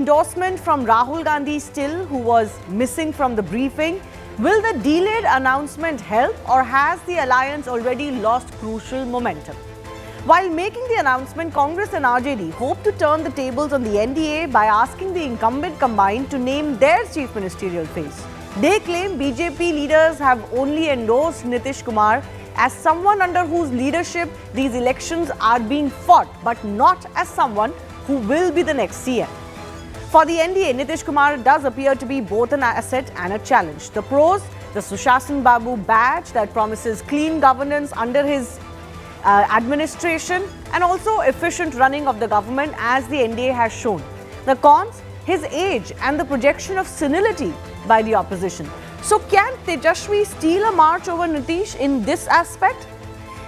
Endorsement from Rahul Gandhi still, who was missing from the briefing. Will the delayed announcement help, or has the alliance already lost crucial momentum? While making the announcement, Congress and RJD hope to turn the tables on the NDA by asking the incumbent combined to name their chief ministerial face. They claim BJP leaders have only endorsed Nitish Kumar as someone under whose leadership these elections are being fought, but not as someone who will be the next CM. For the NDA, Nitish Kumar does appear to be both an asset and a challenge. The pros, the Sushashan Babu badge that promises clean governance under his administration and also efficient running of the government as the NDA has shown. The cons, his age and the projection of senility by the opposition. So can Tejashwi steal a march over Nitish in this aspect?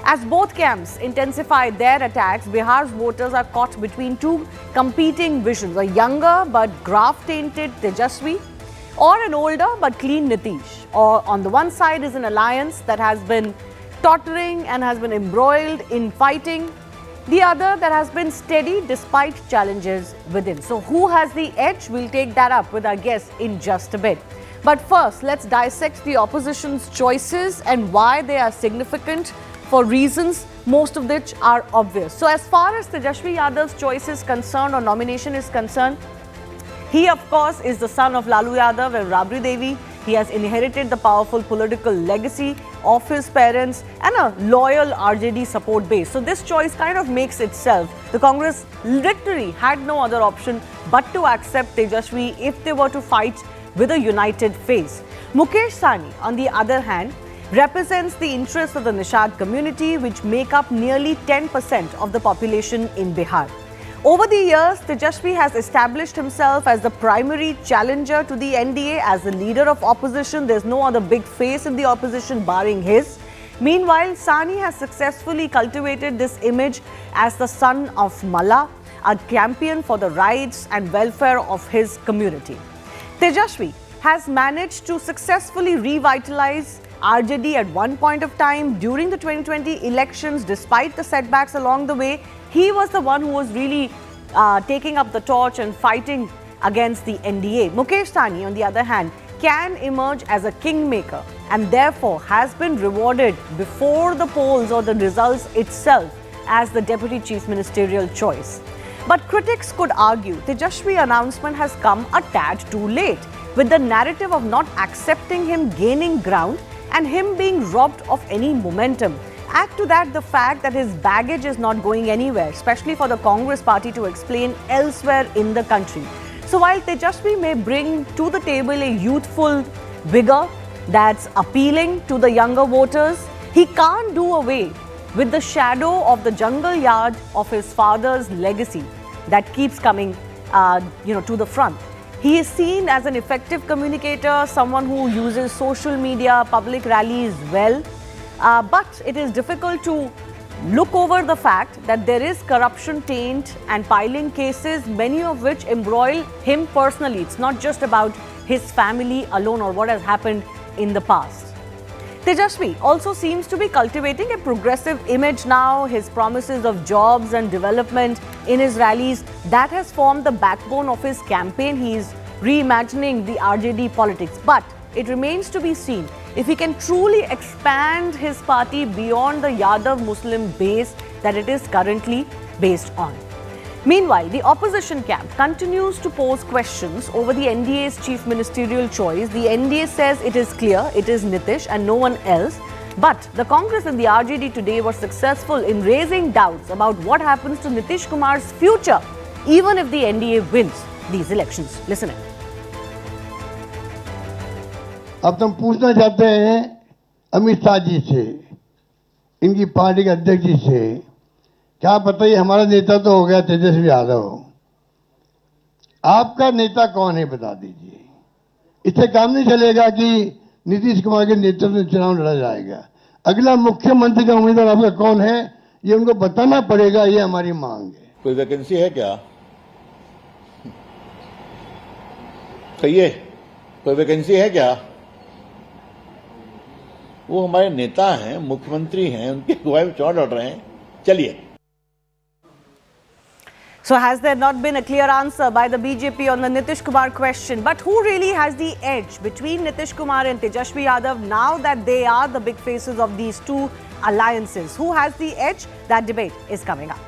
As both camps intensify their attacks, Bihar's voters are caught between two competing visions, a younger but graft-tainted Tejashwi or an older but clean Nitish. Or on the one side is an alliance that has been tottering and has been embroiled in fighting, the other that has been steady despite challenges within. So who has the edge? We'll take that up with our guests in just a bit. But first, let's dissect the opposition's choices and why they are significant, for reasons most of which are obvious. So as far as Tejashwi Yadav's choice is concerned, or nomination is concerned, he of course is the son of Lalu Yadav and Rabri Devi. He has inherited the powerful political legacy of his parents and a loyal RJD support base. So this choice kind of makes itself. The Congress literally had no other option but to accept Tejashwi if they were to fight with a united face. Mukesh Sahani, on the other hand, represents the interests of the Nishad community, which make up nearly 10% of the population in Bihar. Over the years, Tejashwi has established himself as the primary challenger to the NDA, as the leader of opposition. There's no other big face in the opposition barring his. Meanwhile, Sahani has successfully cultivated this image as the son of Malla, a champion for the rights and welfare of his community. Tejashwi has managed to successfully revitalize RJD at one point of time during the 2020 elections. Despite the setbacks along the way, he was the one who was really taking up the torch and fighting against the NDA. Mukesh Sahani, on the other hand, can emerge as a kingmaker and therefore has been rewarded before the polls or the results itself as the deputy chief ministerial choice. But critics could argue Tejashwi's announcement has come a tad too late, with the narrative of not accepting him gaining ground and him being robbed of any momentum. Add to that the fact that his baggage is not going anywhere, especially for the Congress party to explain elsewhere in the country. So while Tejashwi may bring to the table a youthful vigor that's appealing to the younger voters, he can't do away with the shadow of the jungle yard of his father's legacy that keeps coming to the front. He is seen as an effective communicator, someone who uses social media, public rallies well. But it is difficult to look over the fact that there is corruption taint and piling cases, many of which embroil him personally. It's not just about his family alone or what has happened in the past. Tejashwi also seems to be cultivating a progressive image now. His promises of jobs and development in his rallies, that has formed the backbone of his campaign. He is reimagining the RJD politics. But it remains to be seen if he can truly expand his party beyond the Yadav Muslim base that it is currently based on. Meanwhile, the opposition camp continues to pose questions over the NDA's chief ministerial choice. The NDA says it is clear, it is Nitish and no one else. But the Congress and the RJD today were successful in raising doubts about what happens to Nitish Kumar's future, even if the NDA wins these elections. Listen in. अब हम पूछना चाहते हैं अमित शाह जी से, इनकी party के अध्यक्ष जी से, क्या पता ही हमारा नेता तो हो गया तेजस्वी यादव, आपका नेता कौन है बता दीजिए। इससे काम नहीं चलेगा कि नीतीश कुमार के नेतृत्व में चुनाव लड़ा जाएगा। अगला मुख्यमंत्री का उम्मीदवार आपका कौन है ये उनको बताना पड़ेगा, ये हमारी मांग है। कोई वैकेंसी है क्या? कहिए, कोई वैकेंसी है क्या? वो हमारे नेता हैं, मुख्यमंत्री हैं, उनकी अगुवाई में चुनाव लड़ रहे हैं। चलिए। So has there not been a clear answer by the BJP on the Nitish Kumar question? But who really has the edge between Nitish Kumar and Tejashwi Yadav now that they are the big faces of these two alliances? Who has the edge? That debate is coming up.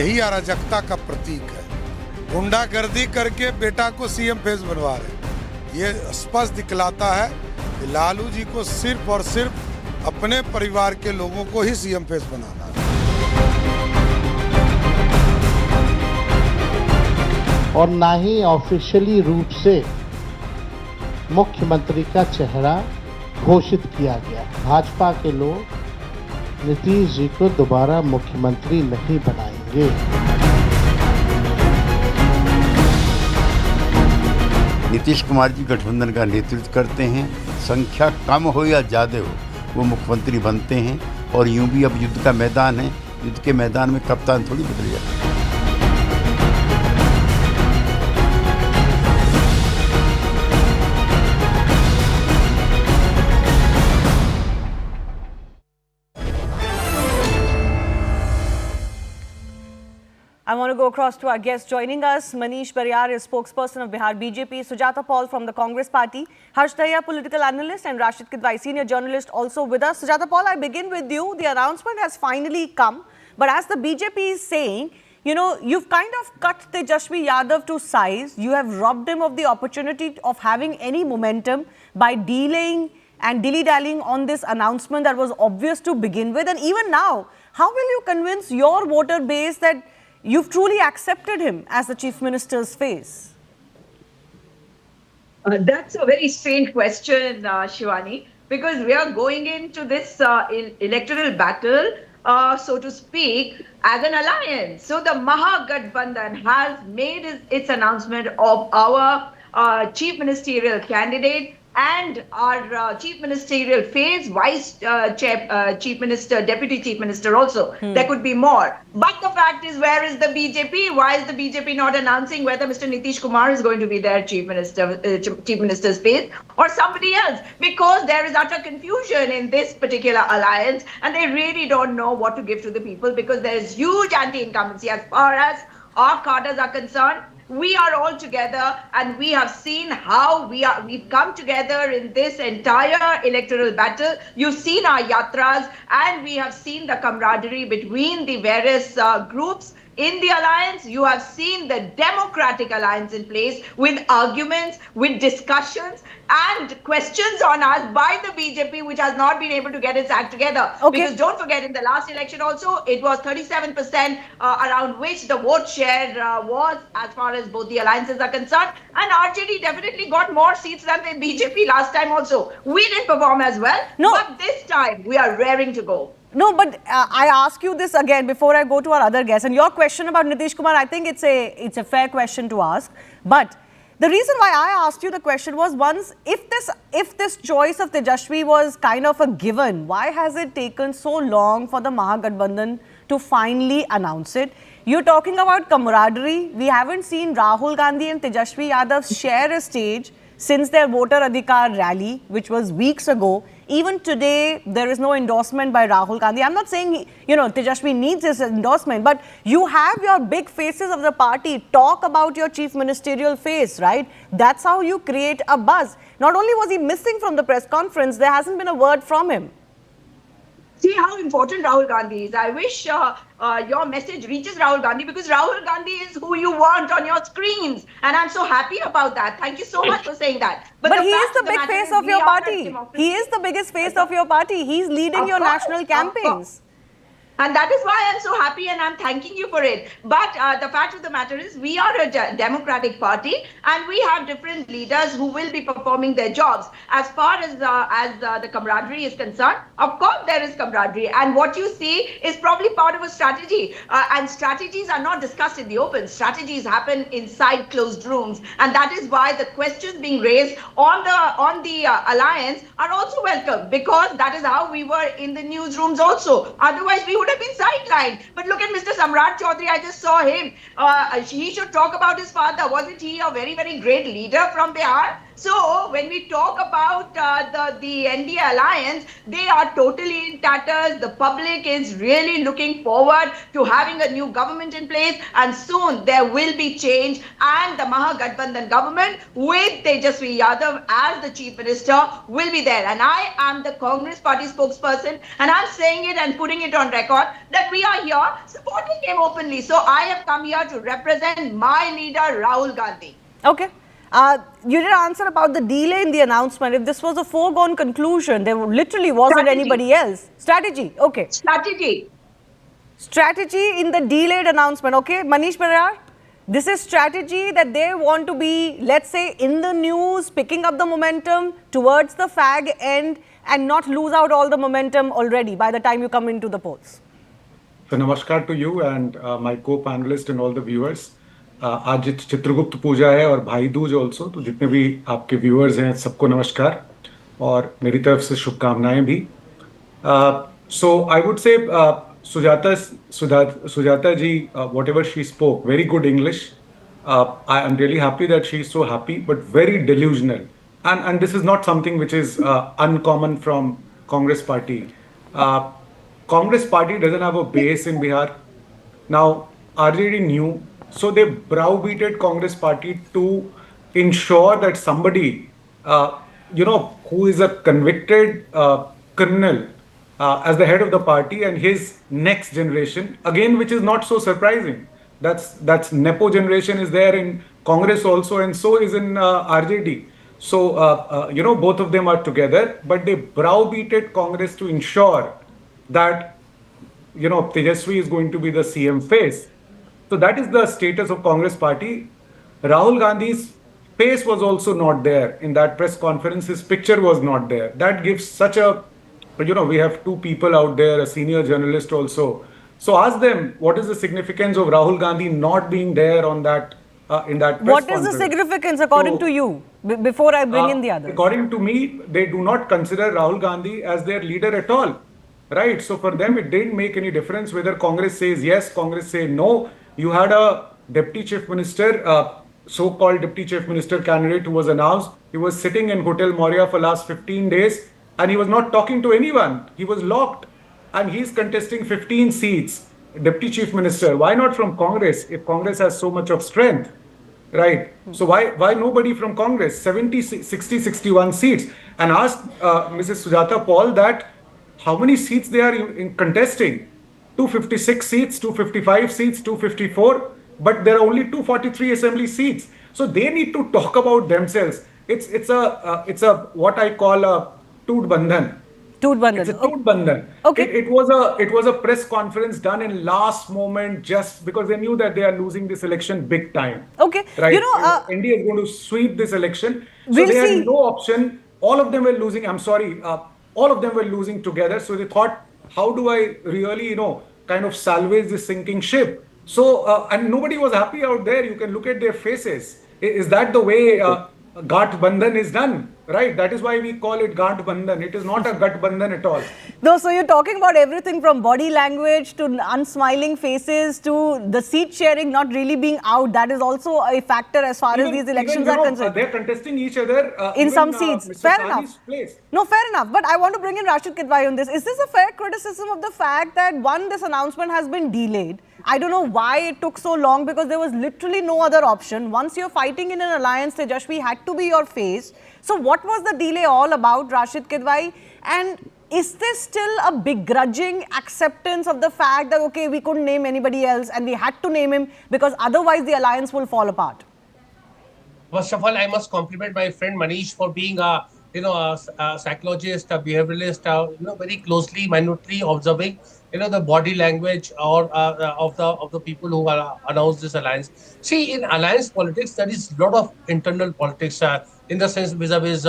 यही अराजकता का प्रतीक है। गुंडागर्दी करके बेटा को CM face बनवा रहे। ये स्पष्ट दिखलाता है कि लालू जी को सिर्फ और सिर्फ अपने परिवार के लोगों को ही सीएम फेस बनाना है। और ना ही ऑफिशियली रूप से मुख्यमंत्री का चेहरा घोषित किया गया। भाजपा के लोग नीतीश जी को दोबारा मुख्यमंत्री नहीं बनाएंगे। नीतीश कुमार जी गठबंधन का नेतृत्व करते हैं, संख्या कम हो या ज़्यादा हो वो मुख्यमंत्री बनते हैं। और यूं भी अब युद्ध का मैदान है, युद्ध के मैदान में कप्तान थोड़ी बदल जाता है। I want to go across to our guests joining us. Manish Bariyar is spokesperson of Bihar BJP, Sujata Paul from the Congress Party, Harsh Dahiya, political analyst, and Rashid Kidwai, senior journalist, also with us. Sujata Paul, I begin with you. The announcement has finally come, but as the BJP is saying, you know, you've kind of cut Tejashwi Yadav to size. You have robbed him of the opportunity of having any momentum by delaying and dilly-dallying on this announcement that was obvious to begin with. And even now, how will you convince your voter base that you've truly accepted him as the Chief Minister's face? That's a very strange question, Shivani, because we are going into this electoral battle, so to speak, as an alliance. So the Mahagathbandhan has made its announcement of our chief ministerial candidate and our chief ministerial phase, chief minister, deputy chief minister also. There could be more. But the fact is, where is the BJP? Why is the BJP not announcing whether Mr. Nitish Kumar is going to be their chief minister's phase or somebody else? Because there is utter confusion in this particular alliance and they really don't know what to give to the people because there is huge anti-incumbency as far as our cadres are concerned. We are all together and we have seen how we've come together in this entire electoral battle. You've seen our yatras and we have seen the camaraderie between the various groups in the alliance. You have seen the democratic alliance in place with arguments, with discussions and questions on us by the BJP, which has not been able to get its act together. Okay. Because don't forget, in the last election also, it was 37% around which the vote share was as far as both the alliances are concerned. And RJD definitely got more seats than the BJP last time also. We didn't perform as well, No. but this time we are raring to go. No, but I ask you this again before I go to our other guests. And your question about Nitish Kumar, I think it's a fair question to ask. But the reason why I asked you the question was, once, if this choice of Tejashwi was kind of a given, why has it taken so long for the Mahagathbandhan to finally announce it? You're talking about camaraderie. We haven't seen Rahul Gandhi and Tejashwi Yadav share a stage since their voter adhikar rally, which was weeks ago. Even today, there is no endorsement by Rahul Gandhi. I'm not saying, Tejashwi needs this endorsement, but you have your big faces of the party talk about your chief ministerial face, right? That's how you create a buzz. Not only was he missing from the press conference, there hasn't been a word from him. See how important Rahul Gandhi is. I wish your message reaches Rahul Gandhi because Rahul Gandhi is who you want on your screens. And I'm so happy about that. Thank you so much for saying that. But he is the big face of your party. He is the biggest face of your party. He's leading your national campaigns. And that is why I'm so happy and I'm thanking you for it. But the fact of the matter is, we are a democratic party and we have different leaders who will be performing their jobs. As far as the camaraderie is concerned, of course there is camaraderie. And what you see is probably part of a strategy. And strategies are not discussed in the open. Strategies happen inside closed rooms. And that is why the questions being raised on the alliance are also welcome, because that is how we were in the newsrooms also. Otherwise, we would have been sidelined. But look at Mr. Samrat Chaudhary. I just saw him. He should talk about his father. Wasn't he a very, very great leader from Bihar? So when we talk about the NDA alliance, they are totally in tatters. The public is really looking forward to having a new government in place, and soon there will be change, and the Mahagathbandhan government with Tejashwi Yadav as the chief minister will be there. And I am the Congress party spokesperson, and I'm saying it and putting it on record that we are here supporting him openly. So I have come here to represent my leader, Rahul Gandhi. Okay. You did answer about the delay in the announcement. If this was a foregone conclusion, there literally wasn't anybody else. Strategy. Okay. Strategy in the delayed announcement. Okay, Manish Parayar, this is strategy that they want to be, let's say, in the news, picking up the momentum towards the fag end and not lose out all the momentum already by the time you come into the polls. So namaskar to you and my co-panelist and all the viewers. आज चित्रगुप्त पूजा है और भाई Dooj also, तो जितने भी आपके viewers हैं सबको नमस्कार और मेरी तरफ से शुभकामनाएं भी. सो I would say Sujata ji, whatever she spoke, very good English. I am really happy that she is so happy, but very delusional. And this is not something which is uncommon from Congress party. Congress party doesn't have a base in Bihar. Now, RJD knew. So they browbeated Congress party to ensure that somebody, who is a convicted criminal as the head of the party and his next generation, again, which is not so surprising. That's Nepo generation is there in Congress also, and so is in RJD. So, both of them are together, but they browbeated Congress to ensure that, Tejashwi is going to be the CM face. So that is the status of Congress party. Rahul Gandhi's face was also not there in that press conference. His picture was not there. That gives such a, we have two people out there, a senior journalist also. So ask them, what is the significance of Rahul Gandhi not being there on that, in that press What conference? is the significance according to you, before I bring in the others? According to me, they do not consider Rahul Gandhi as their leader at all. Right? So for them, it didn't make any difference whether Congress says yes, Congress say no. You had a deputy chief minister, so-called deputy chief minister candidate who was announced. He was sitting in Hotel Moria for last 15 days and he was not talking to anyone. He was locked and he's contesting 15 seats, deputy chief minister. Why not from Congress if Congress has so much of strength? Right? So why nobody from Congress? 70, 60, 61 seats. And ask Mrs. Sujata Paul that how many seats they are in contesting. 256 seats, 255 seats, 254, but there are only 243 assembly seats. So they need to talk about themselves. It's a what I call a toot bandhan. Toot bandhan. It's a toot bandhan. Okay. It was a press conference done in last moment just because they knew that they are losing this election big time. Okay. Right. India is going to sweep this election. So they had no option. All of them were losing. I'm sorry. All of them were losing together. So they thought, how do I really, kind of salvage this sinking ship? So, and nobody was happy out there. You can look at their faces. Is that the way Ghat Bandhan is done? Right? That is why we call it Ghat Bandhan. It is not a Gut Bandhan at all. No, so you're talking about everything from body language to unsmiling faces to the seat sharing not really being out. That is also a factor as far as these elections are concerned. They're contesting each other in some seats. Mr. Fair Sahani's enough. Place. No, fair enough. But I want to bring in Rashid Kidwai on this. Is this a fair criticism of the fact that, one, this announcement has been delayed? I don't know why it took so long because there was literally no other option. Once you're fighting in an alliance, Tejashwi had to be your face. So what was the delay all about, Rashid Kidwai? And is this still a begrudging acceptance of the fact that, okay, we couldn't name anybody else and we had to name him because otherwise the alliance will fall apart? First of all, I must compliment my friend Manish for being a psychologist, a behavioralist, very closely, minutely observing, the body language or of the people who are announced this alliance. See, in alliance politics, there is a lot of internal politics in the sense vis-a-vis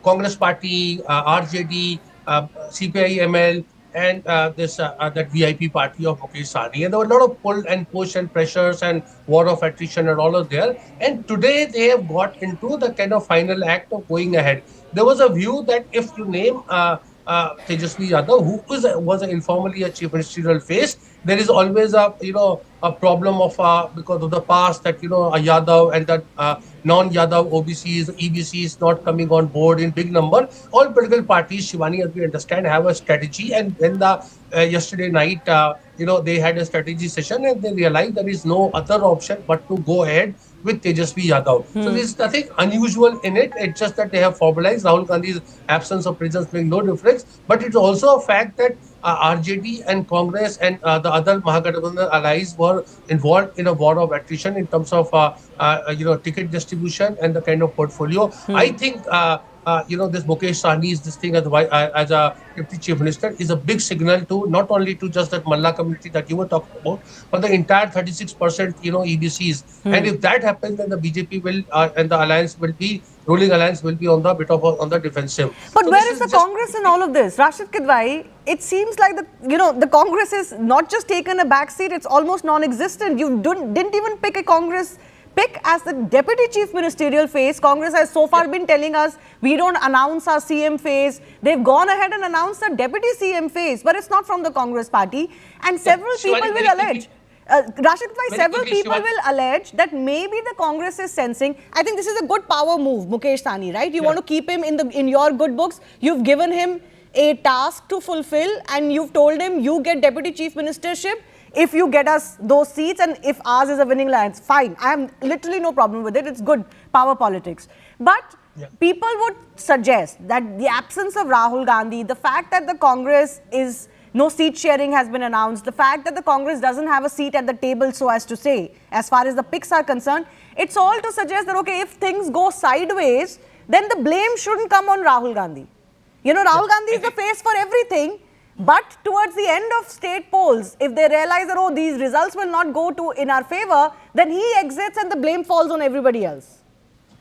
Congress Party, RJD, CPI-ML, and that VIP party of Mukesh Sahani. And there were a lot of pull and push and pressures and war of attrition and all of there. And today they have got into the kind of final act of going ahead. There was a view that if you name Tejashwi Yadav, who was informally a chief ministerial face, there is always a problem of because of the past that a Yadav and that non-Yadav OBCs, EBCs not coming on board in big number. All political parties, Shivani, as we understand, have a strategy. And when the yesterday night, they had a strategy session and they realized there is no other option but to go ahead with Tejashwi Yadav. So there is nothing unusual in it. It's just that they have formalized Rahul Gandhi's absence of presence makes no difference. But it's also a fact that RJD and Congress and the other Mahagathbandhan allies were involved in a war of attrition in terms of ticket distribution and the kind of portfolio. I think this Mukesh Sahani's this thing as a deputy chief minister is a big signal to not only to just that Malla community that you were talking about, but the entire 36% EBCs. And if that happens, then the BJP will and the ruling alliance will be on the defensive. But so where is the Congress in all of this, Rashid Kidwai? It seems like the Congress is not just taken a backseat; it's almost non-existent. You didn't even pick a Congress pick as the deputy chief ministerial face. Congress has so far been telling us we don't announce our CM face. They've gone ahead and announced a deputy CM face, but it's not from the Congress party. And several people will allege. Rashid Bhai, several people will allege that maybe the Congress is sensing. I think this is a good power move, Mukesh Sahani, right? You want to keep him in your good books. You've given him a task to fulfill, and you've told him you get deputy chief ministership if you get us those seats, and if ours is a winning alliance, fine. I have literally no problem with it. It's good power politics. But people would suggest that the absence of Rahul Gandhi, the fact that the Congress is no seat sharing has been announced, the fact that the Congress doesn't have a seat at the table, so as to say, as far as the picks are concerned, it's all to suggest that, okay, if things go sideways, then the blame shouldn't come on Rahul Gandhi. Rahul Gandhi is the face for everything. But towards the end of state polls, if they realize that, oh, these results will not go in our favor, then he exits and the blame falls on everybody else.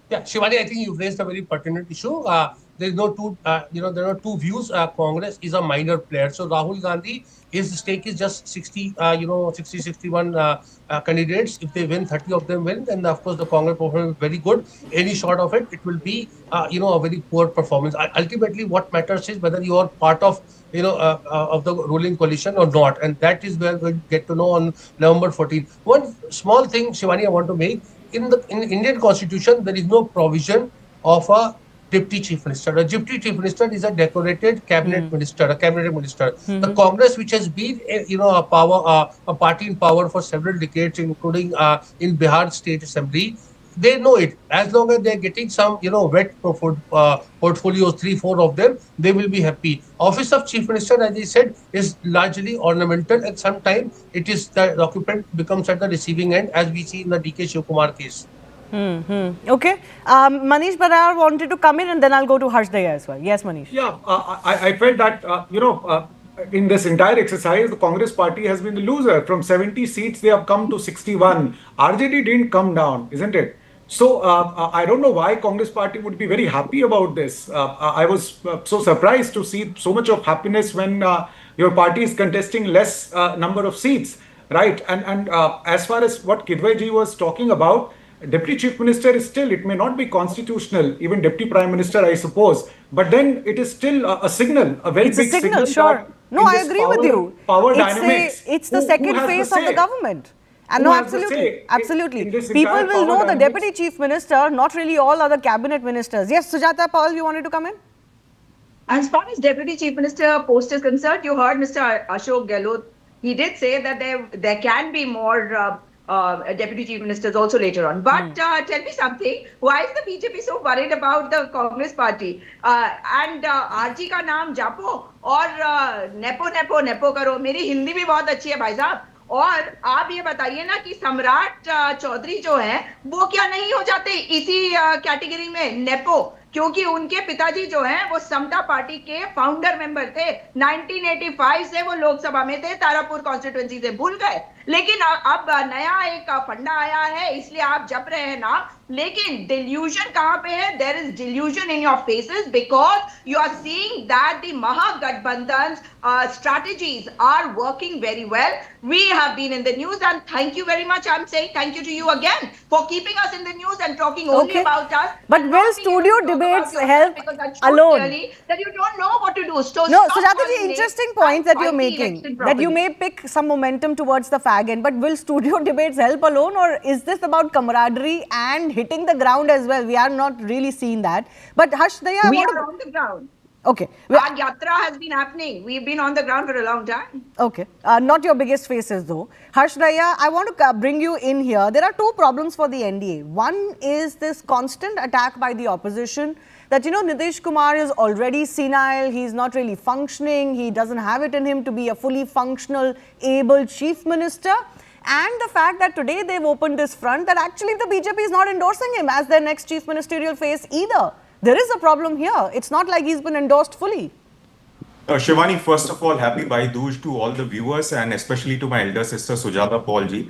Yeah, Shivani, I think you've raised a very pertinent issue. There is no two, there are two views. Congress is a minor player. So Rahul Gandhi, his stake is just 61 candidates. If they win, 30 of them win, then of course the Congress performance is very good. Any short of it, it will be, a very poor performance. Ultimately, what matters is whether you are part of, of the ruling coalition or not. And that is where we'll get to know on November 14th. One small thing, Shivani, I want to make. In the Indian Constitution, there is no provision of a deputy chief minister. A deputy chief minister is a decorated cabinet minister, a cabinet minister. The Congress, which has been, a party in power for several decades, including in Bihar State Assembly, they know it. As long as they're getting some, wet portfolios, 3-4 of them, they will be happy. Office of Chief Minister, as I said, is largely ornamental, and sometimes it is the occupant becomes at the receiving end, as we see in the DK Shivkumar case. Okay. Manish Barar wanted to come in, and then I'll go to Harsh Daya as well. Yes, Manish. Yeah, I felt that, in this entire exercise, the Congress party has been the loser. From 70 seats, they have come to 61. RJD didn't come down, isn't it? So I don't know why Congress party would be very happy about this. I was so surprised to see so much of happiness when your party is contesting less number of seats, right? And as far as what Kidwai ji was talking about, Deputy Chief Minister is still, it may not be constitutional, even Deputy Prime Minister, I suppose, but then it is still a signal, a very big signal. Sure. No, I agree with you. Power dynamics. It's the second phase of the government. And no, absolutely. People will know the Deputy Chief Minister, not really all other cabinet ministers. Yes, Sujata Paul, you wanted to come in? As far as Deputy Chief Minister post is concerned, you heard Mr. Ashok Gehlot. He did say that there can be more Deputy Chief Ministers also later on. But tell me something, why is the BJP so worried about the Congress party? And RG का नाम जापो और nepo करो. मेरी हिंदी भी बहुत अच्छी है भाई साहब. और आप ये बताइए ना कि सम्राट चौधरी जो है वो क्या नहीं हो जाते इसी कैटेगरी में नेपो. क्योंकि उनके पिताजी जो हैं वो समता पार्टी के फाउंडर मेंबर थे। 1985 से वो लोकसभा में थे, तारापुर कॉन्स्टिट्यूएंसी से, भूल गए। लेकिन अब नया एक फंडा आया है, इसलिए आप जप रहे हैं ना। लेकिन डिल्यूजन कहां पे है? There is delusion in your faces because you are seeing that the Mahagathbandhan strategies are working very well. We have been in the news, and thank you very much. I'm saying thank you to you again for keeping us in the news and talking only about us. But will studio debates help alone? That you don't know what to do. So no, Sujata ji, interesting points that you're making. That you may pick some momentum towards the fag end, but will studio debates help alone, or is this about camaraderie and hitting the ground as well? We are not really seeing that. But Harsh Daya, we are on the ground. Okay. Our yatra has been happening. We've been on the ground for a long time. Okay. Not your biggest faces though. Harsh Daya, I want to bring you in here. There are two problems for the NDA. One is this constant attack by the opposition that, you know, Nitish Kumar is already senile. He's not really functioning. He doesn't have it in him to be a fully functional, able chief minister. And the fact that today they've opened this front that actually the BJP is not endorsing him as their next chief ministerial face either. There is a problem here. It's not like he's been endorsed fully. Shivani, first of all, happy Bhai Dooj to all the viewers and especially to my elder sister Sujata Paul ji.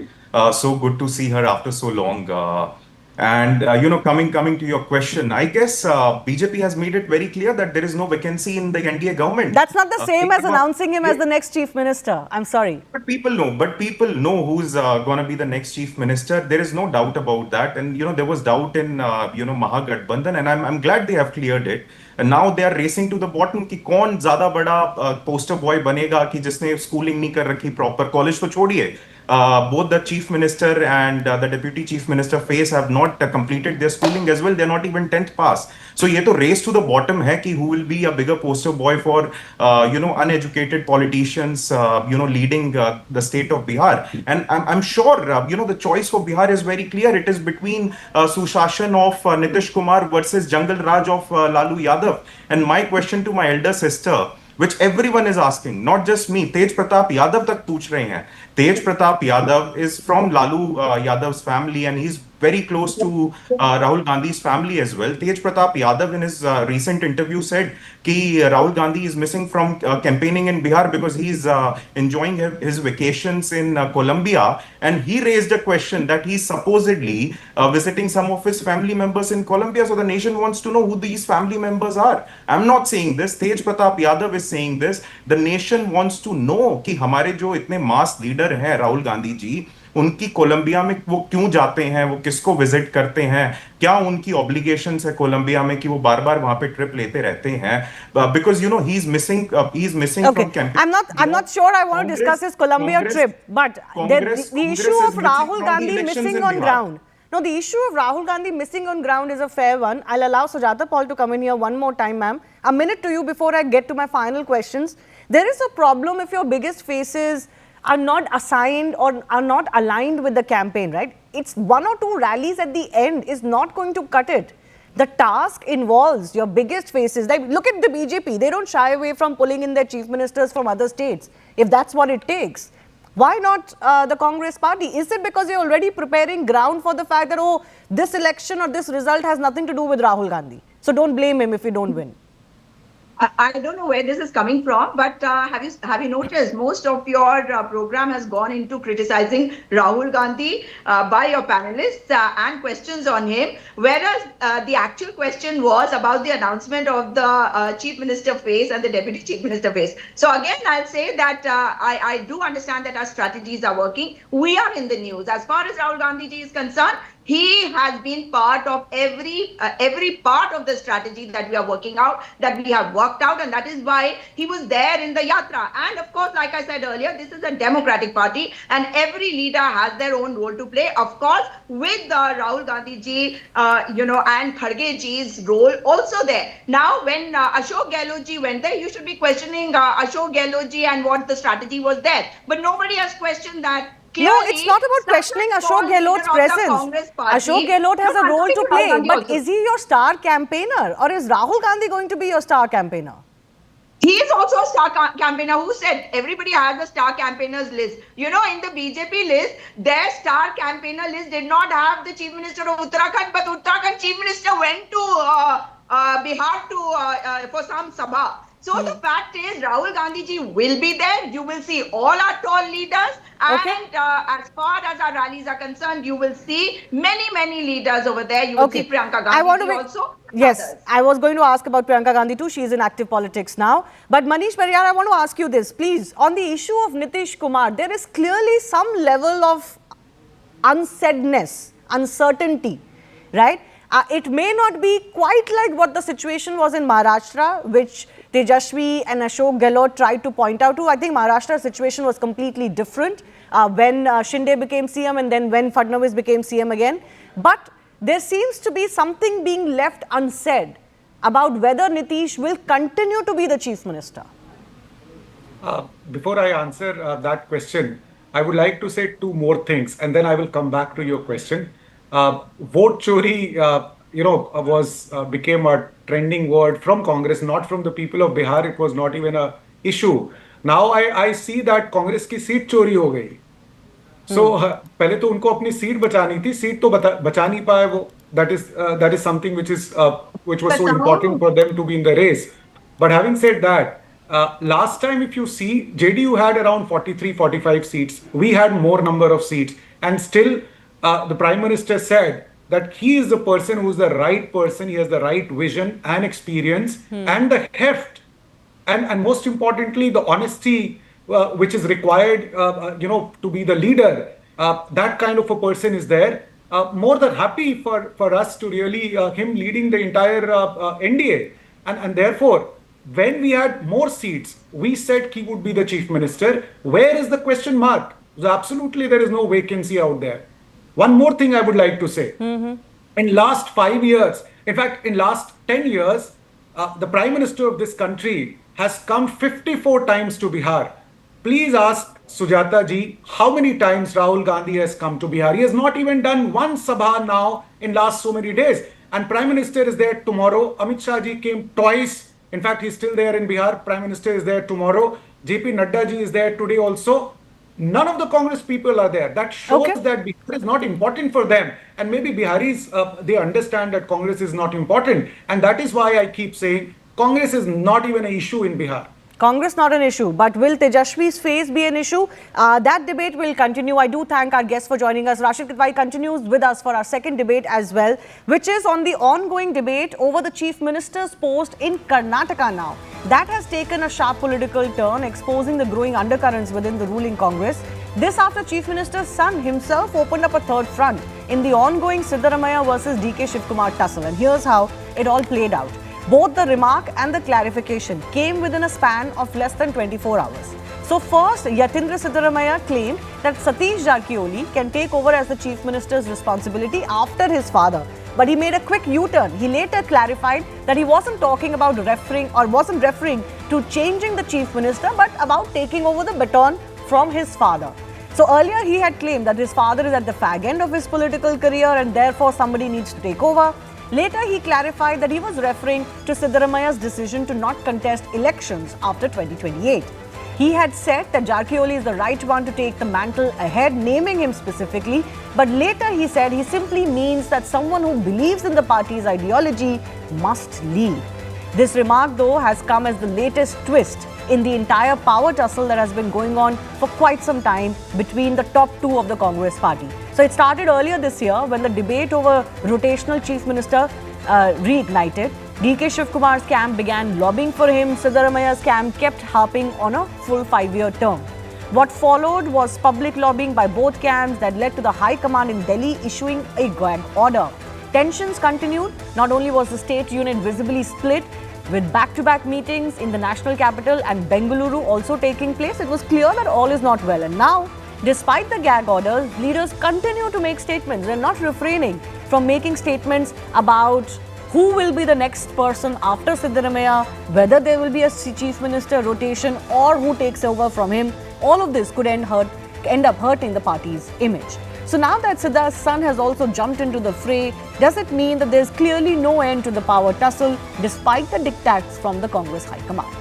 So good to see her after so long. And you know, coming to your question, I guess BJP has made it very clear that there is no vacancy in the NDA government. That's not the same as announcing him as the next chief minister. I'm sorry. But people know who's going to be the next chief minister. There is no doubt about that. And you know, there was doubt in you know, Mahagathbandhan, and I'm glad they have cleared it. And now they are racing to the bottom कि कौन ज़्यादा बड़ा poster boy बनेगा कि जिसने schooling नहीं कर रखी proper, college तो छोड़िए. Both the chief minister and the deputy chief minister face have not completed their schooling as well. They're not even 10th pass. So ये तो race to the bottom है कि who will be a bigger poster boy for you know, uneducated politicians you know, leading the state of Bihar. And I'm sure you know, the choice for Bihar is very clear. It is between Sushashan of Nitish Kumar versus Jungle Raj of Lalu Yadav. And my question to my elder sister, which everyone is asking, not just me, Tej Pratap Yadav tak पूछ रहे हैं. Tej Pratap Yadav is from Lalu Yadav's family and he's very close to Rahul Gandhi's family as well. Tej Pratap Yadav in his recent interview said कि Rahul Gandhi is missing from campaigning in Bihar because he's enjoying his vacations in Colombia, and he raised a question that he's supposedly visiting some of his family members in Colombia. So the nation wants to know who these family members are. I'm not saying this. Tej Pratap Yadav is saying this. The nation wants to know कि हमारे जो इतने मास leader हैं राहुल गांधी जी, उनकी Colombia में वो क्यों जाते हैं, वो किसको विजिट करते हैं, क्या उनकी ऑब्लिगेशंस है कोलंबिया में कि वो बार-बार वहां पे ट्रिप लेते रहते हैं, because you know he's missing okay. from campaign. I'm not sure I want to discuss his Colombia trip, but the issue of Rahul Gandhi missing on ground. No, the issue of Rahul Gandhi missing on ground is a fair one. I'll allow Sujata Paul to come in here one more time, ma'am. A minute to you before I get to my final questions. There is a problem if your biggest faces are not assigned or are not aligned with the campaign, right? It's one or two rallies at the end is not going to cut it. The task involves your biggest faces. Like, look at the BJP. They don't shy away from pulling in their chief ministers from other states, if that's what it takes. Why not the Congress party? Is it because you're already preparing ground for the fact that, oh, this election or this result has nothing to do with Rahul Gandhi? So don't blame him if you don't win. I don't know where this is coming from, but have you noticed most of your program has gone into criticizing Rahul Gandhi by your panelists and questions on him, whereas the actual question was about the announcement of the chief minister face and the deputy chief minister face. So again, I'll say that I do understand that our strategies are working. We are in the news. As far as Rahul Gandhi ji is concerned, he has been part of every part of the strategy that we are working out, that we have worked out, and that is why he was there in the yatra. And of course, like I said earlier, this is a democratic party, and every leader has their own role to play. Of course, with Rahul Gandhi ji, you know, and Kharge ji's role also there. Now, when Ashok Gehlot ji went there, you should be questioning Ashok Gehlot ji and what the strategy was there. But nobody has questioned that. No, it's not about questioning Ashok Gehlot's presence. Ashok Gehlot has a role to play, but is he your star campaigner, or is Rahul Gandhi going to be your star campaigner? He is also a star campaigner. Who said everybody has a star campaigners list? You know, in the BJP list, their star campaigner list did not have the chief minister of Uttarakhand, but Uttarakhand chief minister went to Bihar to for some sabha. So the fact is, Rahul Gandhi ji will be there. You will see all our tall leaders, and as far as our rallies are concerned, you will see many leaders over there. You will see Priyanka Gandhi also. Yes, others. I was going to ask about Priyanka Gandhi too. She is in active politics now. But Manish Pariyar, I want to ask you this, please. On the issue of Nitish Kumar, there is clearly some level of unsaidness, uncertainty, right? It may not be quite like what the situation was in Maharashtra, which Tejashwi and Ashok Gehlot tried to point out to. I think Maharashtra's situation was completely different when Shinde became CM and then when Fadnavis became CM again. But there seems to be something being left unsaid about whether Nitish will continue to be the chief minister. Before I answer that question, I would like to say two more things, and then I will come back to your question. Vote chori, became a trending word from Congress, not from the people of Bihar. It was not even a issue. Now I see that Congress की seat चोरी हो गई. So पहले तो उनको अपनी seat बचानी थी, सीट तो बचा नहीं पाए वो. That is something which was so important for them to be in the race. But having said that, last time if you see, JDU had around 43-45 seats. We had more number of seats, and still the Prime Minister said that he is the person who is the right person. He has the right vision and experience and the heft, and most importantly the honesty which is required to be the leader. That kind of a person is there. More than happy for us to really him leading the entire NDA, and therefore when we had more seats, we said he would be the chief minister. Where is the question mark? So absolutely there is no vacancy out there. One more thing I would like to say. In last 5 years, in fact, in last 10 years, the Prime Minister of this country has come 54 times to Bihar. Please ask Sujata ji, how many times Rahul Gandhi has come to Bihar? He has not even done one sabha now in last so many days. And Prime Minister is there tomorrow. Amit Shah ji came twice. In fact, he's still there in Bihar. Prime Minister is there tomorrow. JP Nadda ji is there today also. None of the Congress people are there. That shows that Bihar is not important for them. And maybe Biharis, they understand that Congress is not important. And that is why I keep saying Congress is not even an issue in Bihar. Congress not an issue, but will Tejashwi's face be an issue? That debate will continue. I do thank our guests for joining us. Rashid Kitwai continues with us for our second debate as well, which is on the ongoing debate over the Chief Minister's post in Karnataka now. That has taken a sharp political turn, exposing the growing undercurrents within the ruling Congress. This after Chief Minister's son himself opened up a third front in the ongoing Siddaramaiah versus DK Shivkumar tussle. And here's how it all played out. Both the remark and the clarification came within a span of less than 24 hours. So first, Yatindra Siddaramaiah claimed that Satish Jarkioli can take over as the Chief Minister's responsibility after his father. But he made a quick U-turn. He later clarified that he wasn't talking about referring to changing the Chief Minister, but about taking over the baton from his father. So earlier he had claimed that his father is at the fag end of his political career and therefore somebody needs to take over. Later, he clarified that he was referring to Siddaramaiah's decision to not contest elections after 2028. He had said that Jarkioli is the right one to take the mantle ahead, naming him specifically. But later, he said he simply means that someone who believes in the party's ideology must lead. This remark, though, has come as the latest twist in the entire power tussle that has been going on for quite some time between the top two of the Congress party. So it started earlier this year when the debate over rotational chief minister reignited. DK Shivkumar's camp began lobbying for him. Siddaramaiah's camp kept harping on a full 5-year term. What followed was public lobbying by both camps that led to the High Command in Delhi issuing a gag order. Tensions continued. Not only was the state unit visibly split, with back-to-back meetings in the national capital and Bengaluru also taking place, it was clear that all is not well. And now, despite the gag orders, leaders continue to make statements. They're not refraining from making statements about who will be the next person after Siddaramaiah, whether there will be a chief minister rotation or who takes over from him. All of this could end up hurting the party's image. So now that Sidda's son has also jumped into the fray, does it mean that there's clearly no end to the power tussle despite the diktats from the Congress High Command?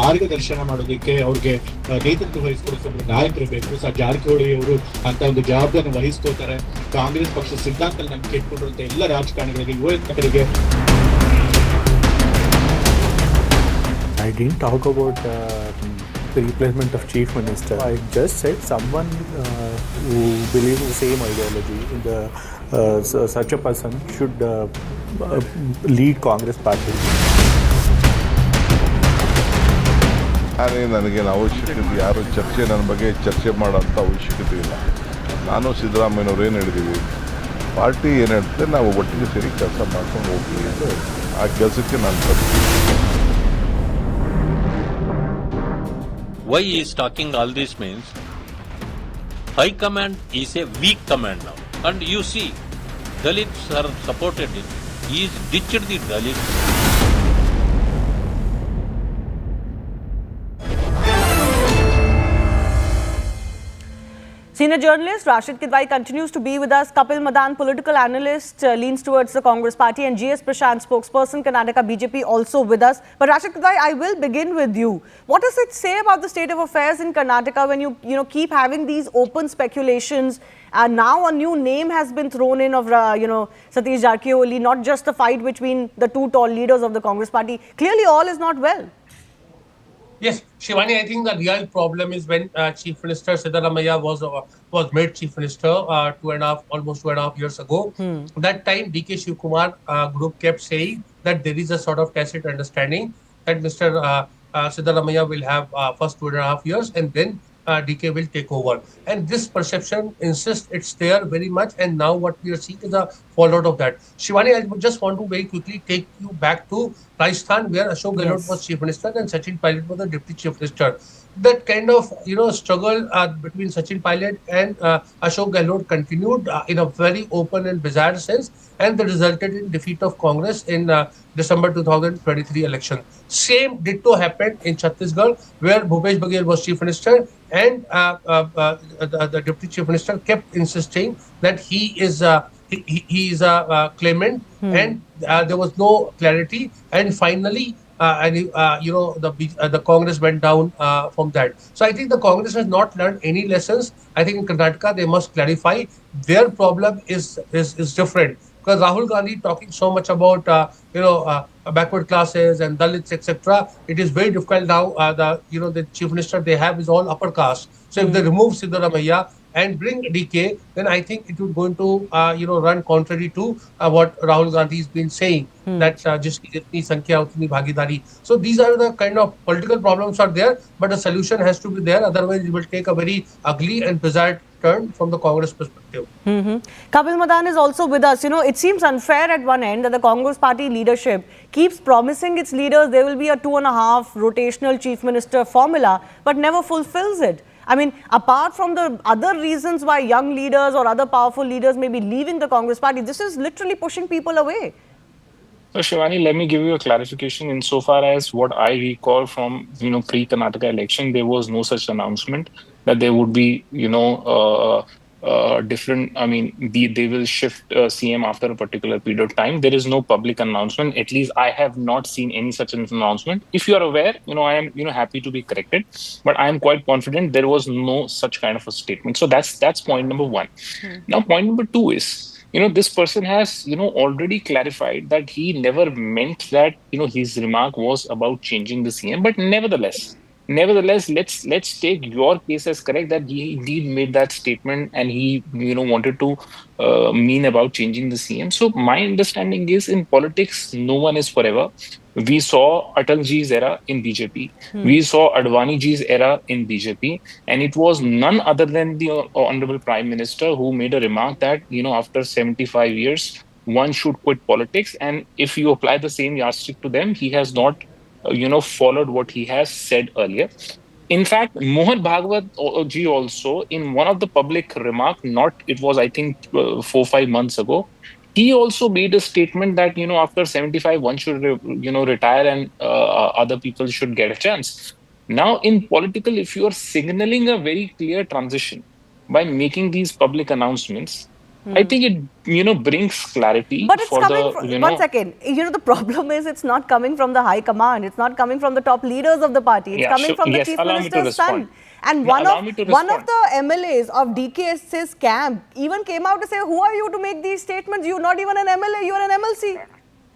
ಮಾರ್ಗದರ್ಶನ ಮಾಡೋದಕ್ಕೆ ಅವ್ರಿಗೆ ನೇತೃತ್ವ ವಹಿಸ್ಕೊಡೋಕೆ ನಾಯಕರು ಬೇಕು. ಜಾರಕಿಹೊಳಿ ಅವರು ಅಂತ ಒಂದು ಜವಾಬ್ದಾರಿ ವಹಿಸ್ಕೋತಾರೆ. ಕಾಂಗ್ರೆಸ್ ಪಕ್ಷ ಸಿದ್ಧಾಂತದಲ್ಲಿ ನಂಬಿಕೆ ಇಟ್ಕೊಂಡಿರುವಂತ ಎಲ್ಲ ರಾಜಕಾರಣಿಗಳಿಗೆ, ಯುವ ನಾಯಕರಿಗೆ. I didn't talk about the replacement of chief minister. I just said someone who believes the same ideology. Such a person should lead Congress party. ನನಗೇನು ಅವಶ್ಯಕತೆ, ಯಾರು ನನ್ನ ಬಗ್ಗೆ ಚರ್ಚೆ ಮಾಡೋಂಥ ಅವಶ್ಯಕತೆ ಇಲ್ಲ. ನಾನು ಸಿದ್ದರಾಮಯ್ಯನವ್ರು ಏನು ಹೇಳಿದ್ದೀವಿ, ಪಾರ್ಟಿ ಏನು ಹೇಳ್ತದೆ ನಾವು ಒಟ್ಟಿಗೆ ಸೇರಿ ಕೆಲಸ ಮಾಡ್ಕೊಂಡು ಹೋಗ್ತೀವಿ ಅಂತ ಆ ಕೆಲಸಕ್ಕೆ ನಾನು Why he is talking all this means high command is a weak command now, and you see Dalits are supported him. He is ditched the Dalits. Senior journalist Rashid Kidwai continues to be with us. Kapil Madan, political analyst, leans towards the Congress party, and GS Prashant, spokesperson, Karnataka BJP, also with us. But Rashid Kidwai, I will begin with you. What does it say about the state of affairs in Karnataka when you keep having these open speculations? Now a new name has been thrown in of Satish Jarkioli, not just the fight between the two tall leaders of the Congress party. Clearly, all is not well. Yes, Shivani, I think the real problem is when Chief Minister Siddaramaiah was made Chief Minister almost 2.5 years ago. That time, DK Shivkumar group kept saying that there is a sort of tacit understanding that Mr. Siddaramaiah will have first 2.5 years and then DK will take over. And this perception insists it's there very much. And now what we are seeing is a fallout of that. Shivani, I just want to very quickly take you back to Rajasthan, where Ashok Gehlot was Chief Minister and Sachin Pilot was the Deputy Chief Minister. That kind of struggle between Sachin Pilot and Ashok Gehlot continued in a very open and bizarre sense, and that resulted in defeat of Congress in December 2023 election. Same ditto happened in Chhattisgarh, where Bhupesh Baghel was Chief Minister and the Deputy Chief Minister kept insisting that he is a claimant, and there was no clarity, and finally the Congress went down from that. So I think the Congress has not learned any lessons. I think in Karnataka they must clarify their problem is different, because Rahul Gandhi talking so much about backward classes and Dalits, etc. It is very difficult now. The Chief Minister they have is all upper caste. So if they remove Siddaramaiah and bring DK, then I think it would going to run contrary to what Rahul Gandhi has been saying, that jiski jitni sankhya utni bhagidari. So these are the kind of political problems are there, but a solution has to be there. Otherwise, it will take a very ugly and bizarre turn from the Congress perspective. Kapil Madan is also with us. It seems unfair at one end that the Congress party leadership keeps promising its leaders there will be a 2.5 rotational chief minister formula, but never fulfills it. I mean, apart from the other reasons why young leaders or other powerful leaders may be leaving the Congress party, this is literally pushing people away. So Shivani, let me give you a clarification. Insofar as what I recall from pre-Karnataka election, there was no such announcement that there would be different. I mean, they will shift CM after a particular period of time. There is no public announcement. At least I have not seen any such announcement. If you are aware, I am happy to be corrected, but I am quite confident there was no such kind of a statement. So that's point number one. Now, point number two is, this person has already clarified that he never meant that his remark was about changing the CM, but Nevertheless, let's take your case as correct that he indeed made that statement and he wanted to mean about changing the CM. So my understanding is in politics no one is forever. We saw Atal ji's era in BJP. We saw Advani ji's era in BJP, and it was none other than the Honorable Prime Minister who made a remark that after 75 years one should quit politics, and if you apply the same yardstick to them, he has not followed what he has said earlier. In fact, Mohan Bhagwat ji also, in one of the public remark, it was I think 4-5 months ago, he also made a statement that after 75 one should retire and other people should get a chance. Now in political, if you are signaling a very clear transition by making these public announcements, I think it brings clarity But it's for coming the from, one second, the problem is it's not coming from the high command. It's not coming from the top leaders of the party. It's coming from the chief allow me to minister's respond. son. And No, one allow of me to one of respond. the MLAs of DKS's camp even came out to say, who are you to make these statements? You're not even an MLA, you're an MLC.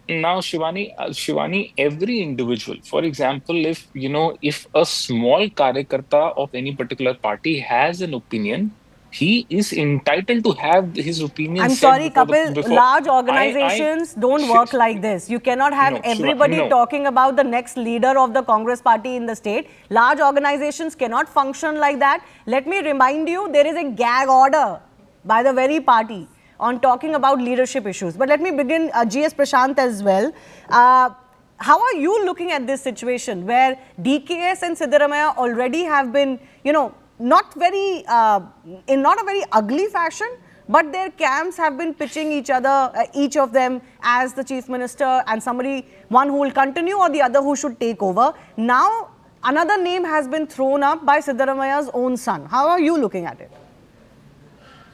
Now, Shivani, every individual, for example, if a small karyakarta of any particular party has an opinion, he is entitled to have his opinion I'm said sorry, Kapil, before. large organizations don't work like this. You cannot have everybody talking about the next leader of the Congress party in the state. Large organizations cannot function like that. Let me remind you, there is a gag order by the very party on talking about leadership issues. But let me begin, GS Prashant as well. How are you looking at this situation where DKS and Siddaramaiah already have been, not very, in not a very ugly fashion, but their camps have been pitching each other, each of them as the chief minister and one who will continue or the other who should take over. Now, another name has been thrown up by Siddaramaiah's own son. How are you looking at it?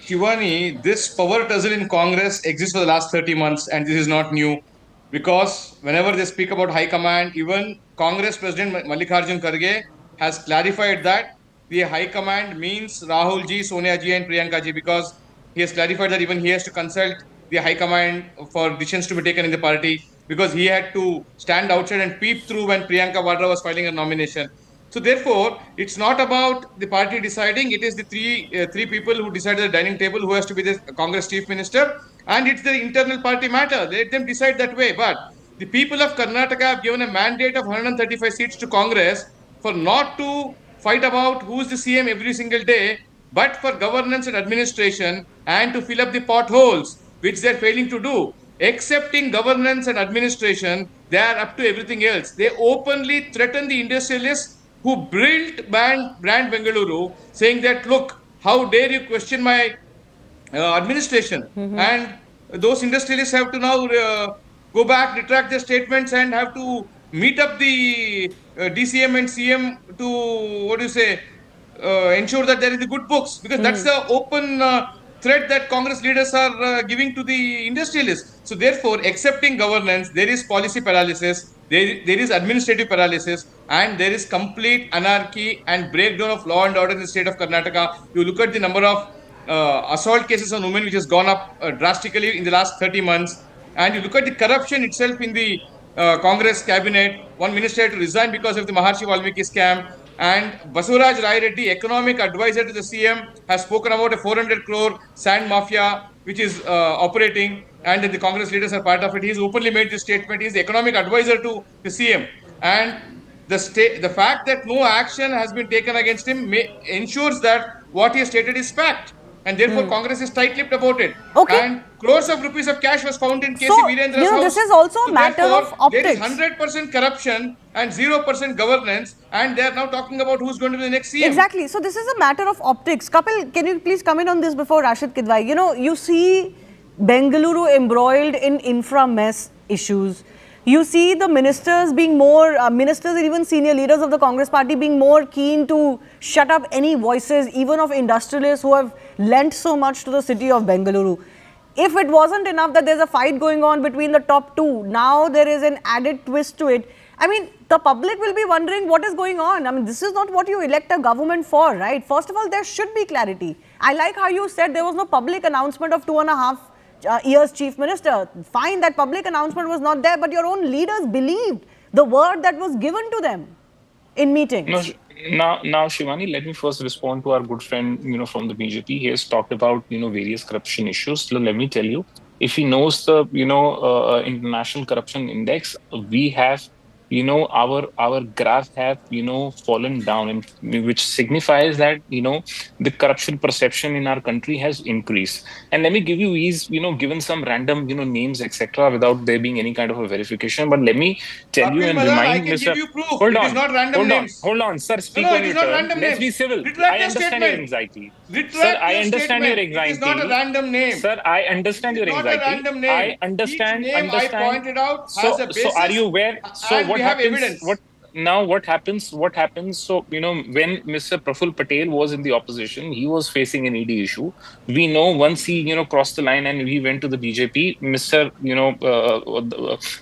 Shivani, this power tussle in Congress exists for the last 30 months and this is not new because whenever they speak about high command, even Congress President Mallikarjun Kharge has clarified that the high command means Rahul ji, Sonia ji and Priyanka ji because he has clarified that even he has to consult the high command for decisions to be taken in the party because he had to stand outside and peep through when Priyanka Vadra was filing a nomination. So therefore, it's not about the party deciding. It is the three people who decide at the dining table who has to be the Congress chief minister, and it's the internal party matter. Let them decide that way. But the people of Karnataka have given a mandate of 135 seats to Congress for not to fight about who's the CM every single day, but for governance and administration and to fill up the potholes which they're failing to do. Accepting governance and administration, they are up to everything else. They openly threaten the industrialists who built brand Bengaluru, saying that, look, how dare you question my administration? And those industrialists have to now go back, retract their statements, and have to meet up the DCM and CM to ensure that there is the good books, because that's the open threat that Congress leaders are giving to the industrialists. So therefore, accepting governance, there is policy paralysis, there is administrative paralysis, and there is complete anarchy and breakdown of law and order in the state of Karnataka. You look at the number of assault cases on women, which has gone up drastically in the last 30 months. And you look at the corruption itself in the Congress cabinet. One minister had to resign because of the Maharshi Valmiki scam. And Basuraj Rai Reddy, economic advisor to the CM, has spoken about a 400 crore sand mafia which is operating, and the Congress leaders are part of it. He's openly made this statement. He's the economic advisor to the CM. And the fact that no action has been taken against him ensures that what he has stated is fact. And therefore, Congress is tight-lipped about it. Okay. And crores of rupees of cash was found in KC Virendra's house. This is also a matter of optics. There is 100% corruption and 0% governance, and they are now talking about who's going to be the next CM. Exactly. So this is a matter of optics. Kapil, can you please come in on this before Rashid Kidwai? You see Bengaluru embroiled in infra mess issues. You see the ministers being more, ministers and even senior leaders of the Congress party being more keen to shut up any voices, even of industrialists who have lent so much to the city of Bengaluru. If it wasn't enough that there's a fight going on between the top two, now there is an added twist to it. I mean, the public will be wondering what is going on. I mean, this is not what you elect a government for, right? First of all, there should be clarity. I like how you said there was no public announcement of 2.5 years chief minister. Fine, that public announcement was not there, but your own leaders believed the word that was given to them in meetings. Now, Shivani, let me first respond to our good friend, from the BJP. He has talked about, various corruption issues. So let me tell you, if he knows the, international corruption index, we have, our graph have, fallen down, and which signifies that, the corruption perception in our country has increased. And let me give you, he's, given some random, names, etc., without there being any kind of a verification. But let me tell you and remind Mr. Hold on. It is not random names. Hold on, sir. Speak no, on your turn. Let's be civil. I understand your anxiety. Sir, I understand your anxiety. It is not a random name. Sir, I understand your anxiety. Not a random name. I understand. Each name I pointed out has a basis. So are you aware? So what we have happens? evidence. now what happens? So, when Mr. Praful Patel was in the opposition, he was facing an ED issue. We know once he, crossed the line and he went to the BJP,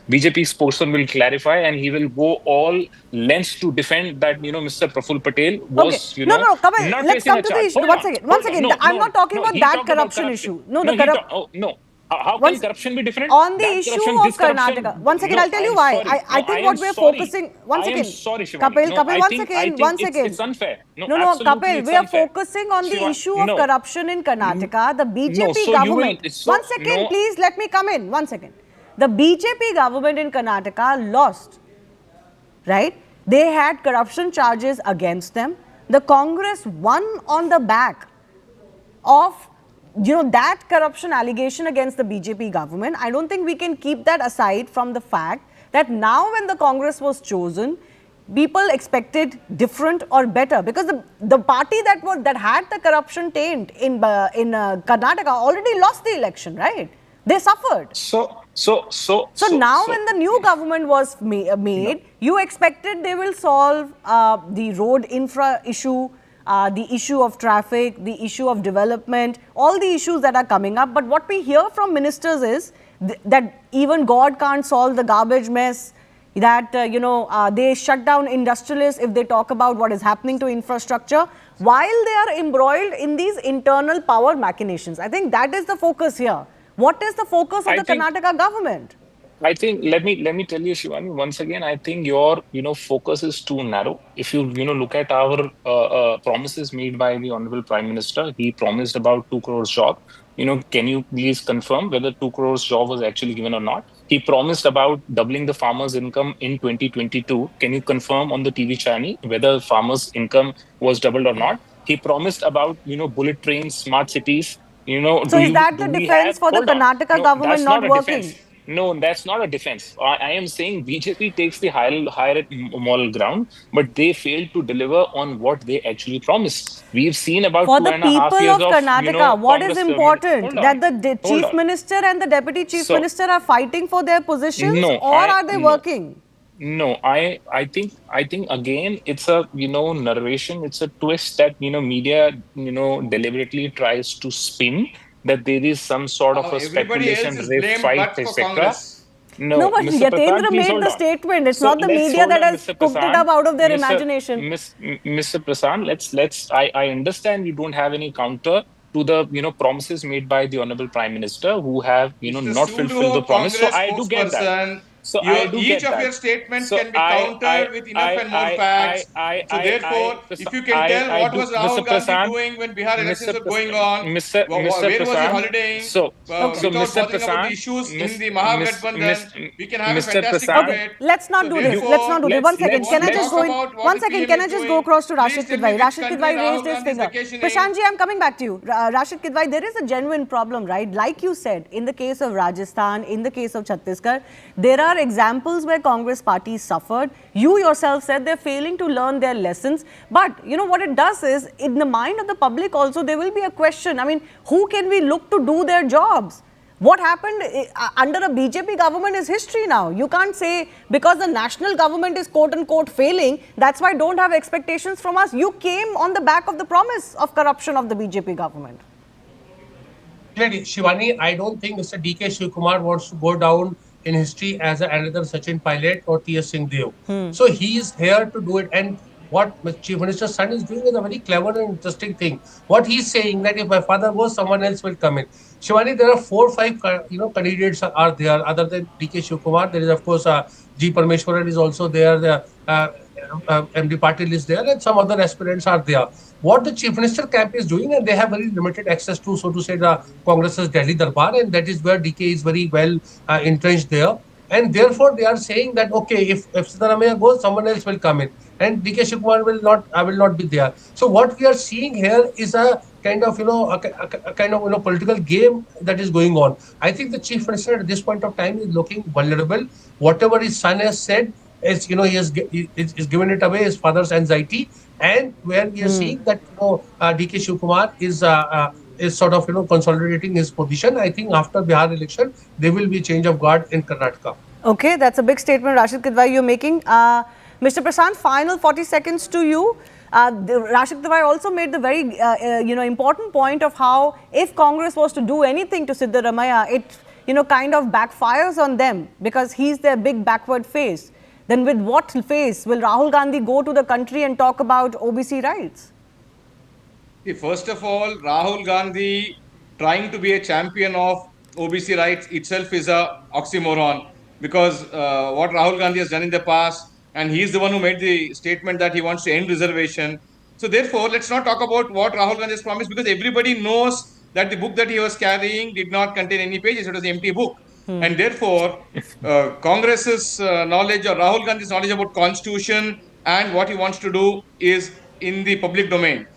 BJP spokesman will clarify and he will go all lengths to defend that, Mr. Praful Patel was, Okay. No, Kapil, not let's facing come a to the charge. issue. Hold One on, second. hold on. No, I'm not talking about he that talked about corruption issue. No, No, the he corrupt. no. How can corruption be different? On the That issue corruption, of this corruption- Karnataka. One second, No, I'll tell you I'm why. sorry. I No, think I what am we're sorry. focusing. One I am second. sorry, Shivani. Kapil, No, Kapil, I one think- second. I think One it's- second. It's unfair. No, No, absolutely Kapil, it's we are unfair. focusing on the issue of no. corruption in Karnataka. The BJP so you will- government. so- One second, no. please let me come in. One second. The BJP government in Karnataka lost, right? They had corruption charges against them. The Congress won on the back of that corruption allegation against the BJP government. I don't think we can keep that aside from the fact that now when the Congress was chosen, people expected different or better, because the party that had the corruption taint in Karnataka already lost the election, right? They suffered. So Now when the new government was made, you expected they will solve the road infra issue, the issue of traffic, the issue of development, all the issues that are coming up. But what we hear from ministers is that even God can't solve the garbage mess, that they shut down industrialists if they talk about what is happening to infrastructure, while they are embroiled in these internal power machinations. I think that is the focus here. What is the focus of the Karnataka government? I think let me tell you, Shivani, once again, I think your focus is too narrow. If you look at our promises made by the Honorable Prime Minister, he promised about 2 crores job. Can you please confirm whether 2 crores job was actually given or not? He promised about doubling the farmers' income in 2022. Can you confirm on the TV channel whether farmers' income was doubled or not? He promised about bullet trains, smart cities. So is that the defense for the Karnataka government not working? No, that's not a defense. I am saying BJP takes the higher moral ground, but they failed to deliver on what they actually promised. We've seen about for 2.5 the years people of Karnataka, what is Congress important? That the chief minister and the deputy chief minister are fighting for their positions, or are they working? No, I think again it's a narration, it's a twist that media deliberately tries to spin, that there is some sort of a speculation, rift, fight, etc. No, but Mr. Yatendra Prasad, please made hold the on. statement. It's So not the let's media hold that on, has Mr. cooked it Prasad. up out of their imagination. Mr. Prasad, I understand you don't have any counter to the promises made by the Honorable Prime Minister, who have not fulfilled the promise. So I do get that. So I do each get of that. your statements So can be countered with enough and more facts. So therefore, if you can tell what was Rahul Gandhi doing when Bihar elections were going on, where was he holidaying, without bothering about the issues in the Mahagathbandhan, we can have a fantastic debate. Let's not do this. Let's not do this. One second. Can I just go in? One second. Can I just go across to Rashid Kidwai? Rashid Kidwai raised his finger. Prashantji, I'm coming back to you. Rashid Kidwai, there is a genuine problem, right? Like you said, in the case of Rajasthan, in the case of Chhattisgarh, there are examples where Congress parties suffered. You yourself said they're failing to learn their lessons. But what it does is, in the mind of the public also, there will be a question. I mean, who can we look to do their jobs? What happened under a BJP government is history now. You can't say because the national government is quote-unquote failing, that's why don't have expectations from us. You came on the back of the promise of corruption of the BJP government. Shivani, I don't think Mr. D.K. Shivkumar wants to go down in history as another Sachin Pilot or T.S. Singh Dev. So he is here to do it. And what Chief Minister's son is doing is a very clever and interesting thing. What he's saying that if my father goes, someone else will come in. Shivani, there are 4 or 5 candidates are there other than D.K. Shivkumar. There is of course G. Parmeshwaran is also there. MD Patil is there, and some other aspirants are there. What the Chief Minister camp is doing, and they have very limited access to, so to say, the Congress's Delhi Darbar, and that is where DK is very well entrenched there. And therefore, they are saying that, okay, if Siddaramaiah goes, someone else will come in. And DK Shivkumar will not be there. So what we are seeing here is a kind of, political game that is going on. I think the Chief Minister at this point of time is looking vulnerable. Whatever his son has said, is he has given it away, his father's anxiety, and where we are seeing that DK Shivkumar is sort of consolidating his position. I think after Bihar election there will be change of guard in Karnataka. Okay, that's a big statement, Rashid Kidwai, you're making. Mr. Prashant, final 40 seconds to you. Rashik Tawai also made the very important point of how if Congress was to do anything to Siddaramaiah, it kind of backfires on them because he's their big backward face. Then with what face will Rahul Gandhi go to the country and talk about OBC rights? First of all, Rahul Gandhi trying to be a champion of OBC rights itself is a oxymoron, because what Rahul Gandhi has done in the past, and he is the one who made the statement that he wants to end reservation. So therefore, let's not talk about what Rahul Gandhi has promised, because everybody knows that the book that he was carrying did not contain any pages. It was an empty book. And therefore, Congress's knowledge or Rahul Gandhi's knowledge about constitution and what he wants to do is in the public domain.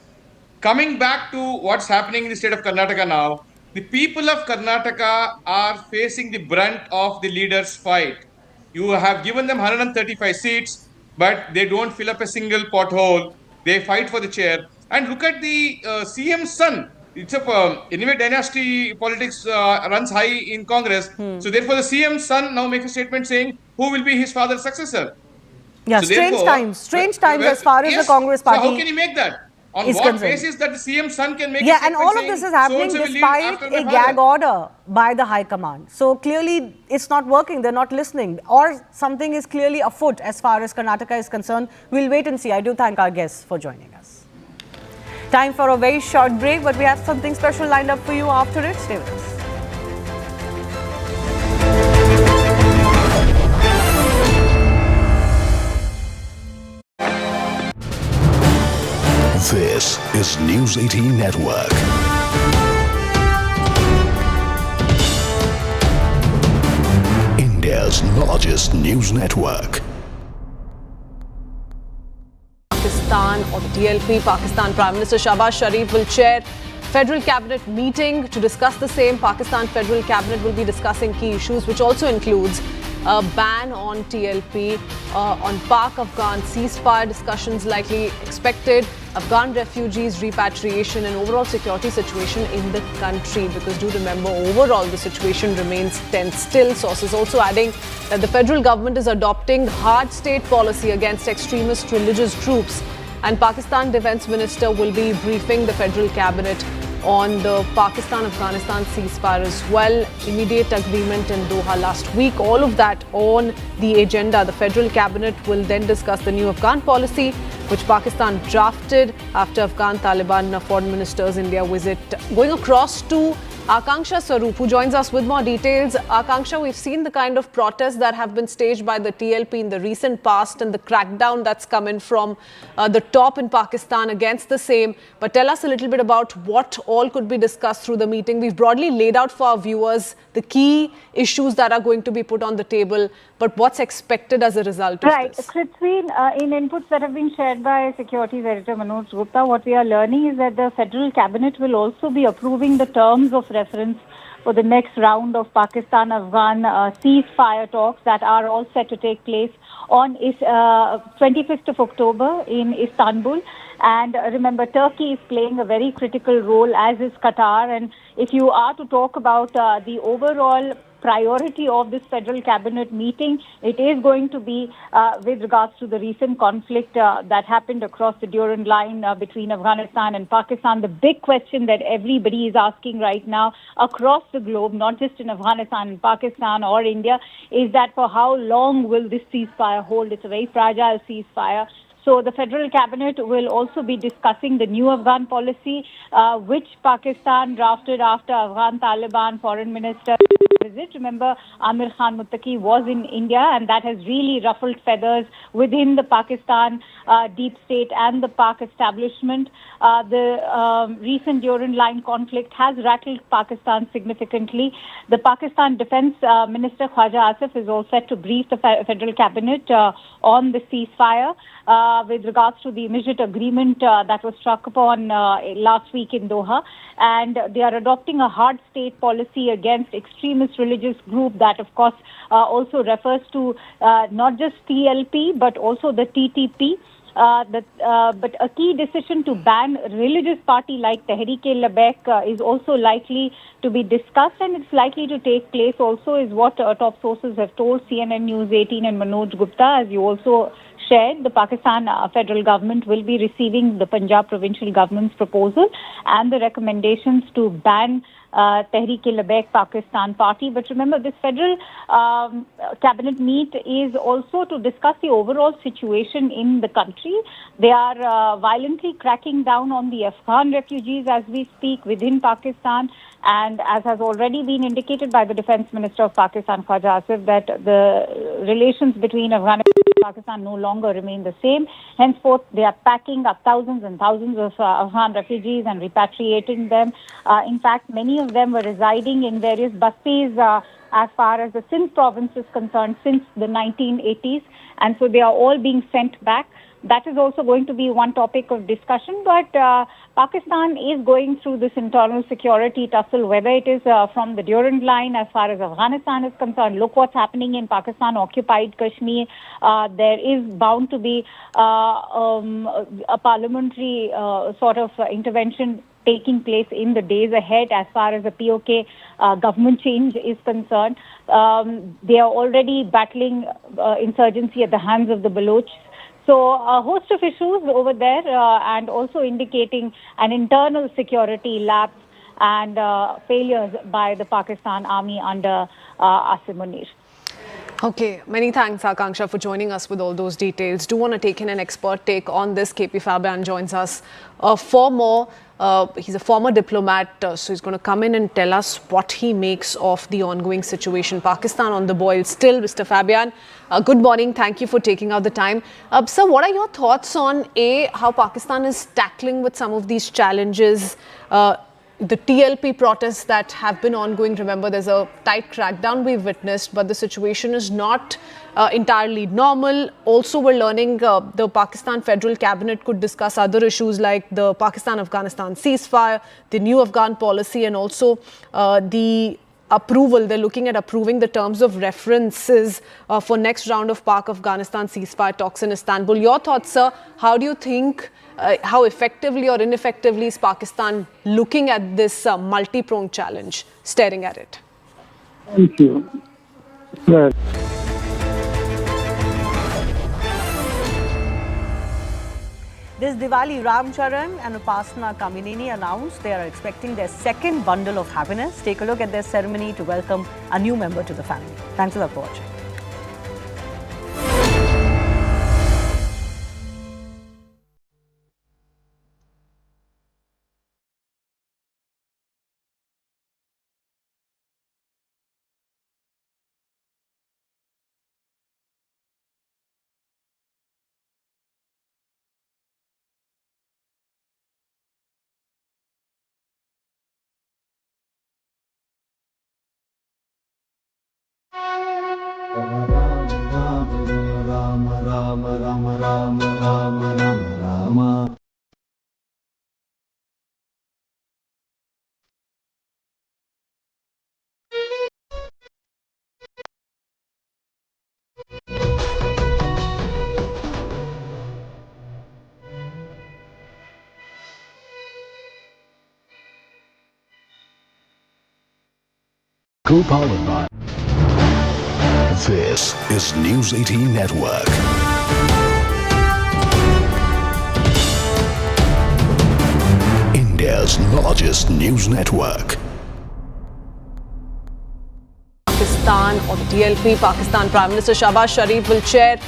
Coming back to what's happening in the state of Karnataka now, the people of Karnataka are facing the brunt of the leaders' fight. You have given them 135 seats, but they don't fill up a single pothole. They fight for the chair. And look at the CM's son. It's anyway, dynasty politics runs high in Congress. So therefore, the CM's son now makes a statement saying who will be his father's successor. Yeah, so strange times as far as the Congress party. So how can he make that? On what basis that the CM's son can make? Yeah, and all of this is happening despite a gag order by the High Command. So clearly, it's not working. They're not listening, or something is clearly afoot as far as Karnataka is concerned. We'll wait and see. I do thank our guests for joining us. Time for a very short break, but we have something special lined up for you after it. Stay with us. This is News 18 Network. India's largest news network. Pakistan or the DLP, Pakistan Prime Minister Shahbaz Sharif will chair Federal Cabinet meeting to discuss the same. Pakistan Federal Cabinet will be discussing key issues, which also includes a ban on TLP, on Pak-Afghan ceasefire discussions likely expected, Afghan refugees repatriation and overall security situation in the country. Because do remember, overall the situation remains tense still. Sources also adding that the federal government is adopting hard state policy against extremist religious groups. And Pakistan Defence Minister will be briefing the federal cabinet on the Pakistan-Afghanistan ceasefire as well. Immediate agreement in Doha last week. All of that on the agenda. The federal cabinet will then discuss the new Afghan policy, which Pakistan drafted after Afghan Taliban foreign minister's India visit. Going across to Akanksha Swaroop, who joins us with more details. Akanksha, we've seen the kind of protests that have been staged by the TLP in the recent past and the crackdown that's come in from the top in Pakistan against the same. But tell us a little bit about what all could be discussed through the meeting. We've broadly laid out for our viewers the key issues that are going to be put on the table, but what's expected as a result of this? Right. Krithvi, in inputs that have been shared by Securities Editor Manoj Gupta, what we are learning is that the Federal Cabinet will also be approving the terms of reference for the next round of Pakistan-Afghan ceasefire talks that are all set to take place on 25th of October in Istanbul. And remember, Turkey is playing a very critical role, as is Qatar. And if you are to talk about the overall priority of this federal cabinet meeting, it is going to be with regards to the recent conflict that happened across the Durand line between Afghanistan and Pakistan. The big question that everybody is asking right now across the globe, not just in Afghanistan and Pakistan or India, is that for how long will this ceasefire hold? It's a very fragile ceasefire. So the federal cabinet will also be discussing the new Afghan policy, which Pakistan drafted after Afghan Taliban foreign minister visit. Remember, Amir Khan Muttaqi was in India, and that has really ruffled feathers within the Pakistan deep state and the Pak establishment. The recent Durand line conflict has rattled Pakistan significantly. The Pakistan Defence Minister Khwaja Asif is all set to brief the federal cabinet on the ceasefire with regards to the immediate agreement that was struck upon last week in Doha. And they are adopting a hard state policy against extremist religious group that, of course, also refers to not just TLP, but also the TTP. But a key decision to ban a religious party like Tehreek-e-Labbaik is also likely to be discussed, and it's likely to take place also, is what top sources have told CNN News 18 and Manoj Gupta, as you also shared, the Pakistan federal government will be receiving the Punjab provincial government's proposal and the recommendations to ban Tehreek-e-Labbaik Pakistan Party. But remember, this federal cabinet meet is also to discuss the overall situation in the country. They are violently cracking down on the Afghan refugees as we speak within Pakistan. And as has already been indicated by the Defence Minister of Pakistan, Khwaja Asif, that the relations between Afghanistan and Pakistan no longer remain the same. Henceforth, they are packing up thousands and thousands of Afghan refugees and repatriating them. In fact, many of them were residing in various bastis as far as the Sindh province is concerned since the 1980s. And so they are all being sent back. That is also going to be one topic of discussion. But Pakistan is going through this internal security tussle, whether it is from the Durand Line as far as Afghanistan is concerned. Look what's happening in Pakistan-occupied Kashmir. There is bound to be a parliamentary sort of intervention taking place in the days ahead as far as the POK government change is concerned. They are already battling insurgency at the hands of the Baloch. So a host of issues over there and also indicating an internal security lapse and failures by the Pakistan army under Asim Munir. Okay, many thanks, Akanksha, for joining us with all those details. Do want to take in an expert take on this. KP Fabian joins us for more. He's a former diplomat, so he's going to come in and tell us what he makes of the ongoing situation. Pakistan on the boil still, Mr. Fabian. Good morning. Thank you for taking out the time. Sir, what are your thoughts on how Pakistan is tackling with some of these challenges? The TLP protests that have been ongoing, remember there's a tight crackdown we've witnessed, but the situation is not entirely normal. Also, we're learning the Pakistan Federal Cabinet could discuss other issues like the Pakistan-Afghanistan ceasefire, the new Afghan policy, and also the approval. They're looking at approving the terms of references for next round of Pak-Afghanistan ceasefire talks in Istanbul. Your thoughts, sir? How do you think, how effectively or ineffectively is Pakistan looking at this multi-pronged challenge, staring at it? Thank you. Well, This Diwali, Ram Charan and Upasana Kamineni announced they are expecting their second bundle of happiness. Take a look at their ceremony to welcome a new member to the family. Thanks a lot for watching. Co-powered by. This is News 18 Network. India's largest news network. Pakistan or the DLP, Pakistan Prime Minister Shahbaz Sharif will chair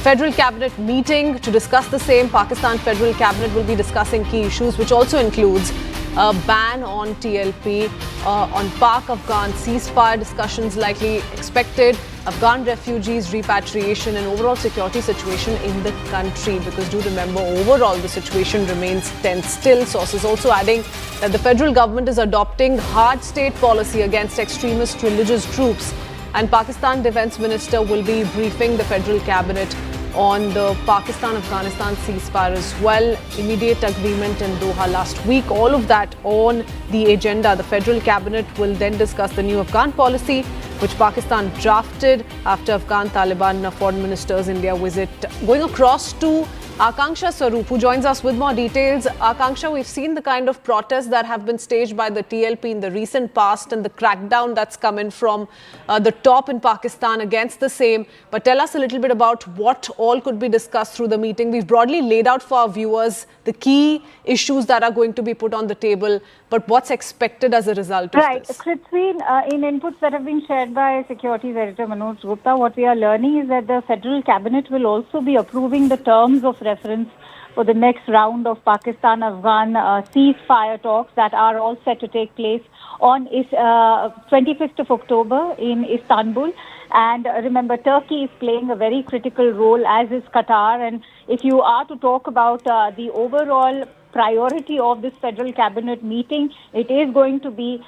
Federal Cabinet meeting to discuss the same. Pakistan Federal Cabinet will be discussing key issues, which also includes a ban on TLP, on Pak-Afghan ceasefire discussions likely expected, Afghan refugees repatriation and overall security situation in the country. Because do remember, overall the situation remains tense still. Sources also adding that the federal government is adopting hard state policy against extremist religious groups. And Pakistan Defence Minister will be briefing the Federal Cabinet on the Pakistan-Afghanistan ceasefire as well. Immediate agreement in Doha last week. All of that on the agenda. The Federal Cabinet will then discuss the new Afghan policy, which Pakistan drafted after Afghan Taliban Foreign Minister's India visit, going across to Akanksha Swaroop, who joins us with more details. Akanksha, we've seen the kind of protests that have been staged by the TLP in the recent past and the crackdown that's come in from the top in Pakistan against the same. But tell us a little bit about what all could be discussed through the meeting. We've broadly laid out for our viewers the key issues that are going to be put on the table, but what's expected as a result of this? Right. Krithween, in inputs that have been shared by Securities Editor Manoj Gupta, what we are learning is that the Federal Cabinet will also be approving the terms of reference for the next round of Pakistan-Afghan ceasefire talks that are all set to take place on 25th of October in Istanbul. And remember, Turkey is playing a very critical role, as is Qatar. And if you are to talk about the overall priority of this Federal Cabinet meeting, it is going to be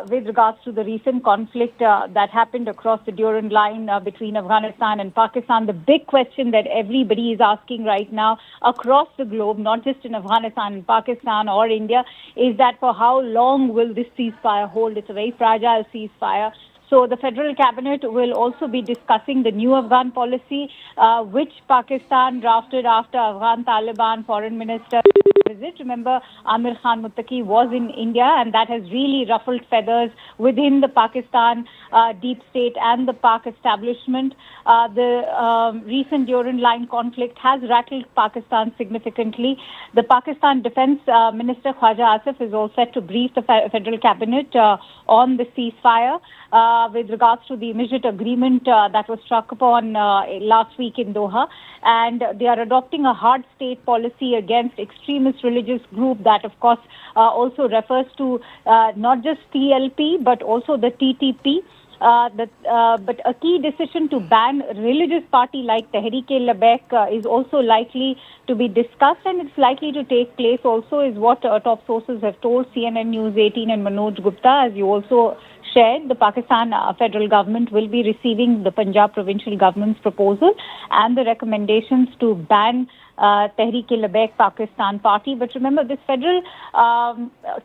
with regards to the recent conflict that happened across the Durand line between Afghanistan and Pakistan. The big question that everybody is asking right now across the globe, not just in Afghanistan and Pakistan or India, is that for how long will this ceasefire hold? It's a very fragile ceasefire. So the Federal Cabinet will also be discussing the new Afghan policy, which Pakistan drafted after Afghan Taliban Foreign Minister visit. Remember, Amir Khan Muttaqi was in India, and that has really ruffled feathers within the Pakistan deep state and the Pak establishment. The recent Durand line conflict has rattled Pakistan significantly. The Pakistan Defence Minister Khwaja Asif is all set to brief the Federal Cabinet on the ceasefire with regards to the immediate agreement that was struck upon last week in Doha. And they are adopting a hard state policy against extremist religious group that, of course, also refers to not just TLP but also the TTP. But a key decision to ban religious party like Tehreek-e-Labbaik is also likely to be discussed, and it's likely to take place also, is what top sources have told CNN News 18 and Manoj Gupta. As you also shared, the Pakistan federal government will be receiving the Punjab provincial government's proposal and the recommendations to ban Tehreek-e-Labbaik Pakistan Party. But remember, this federal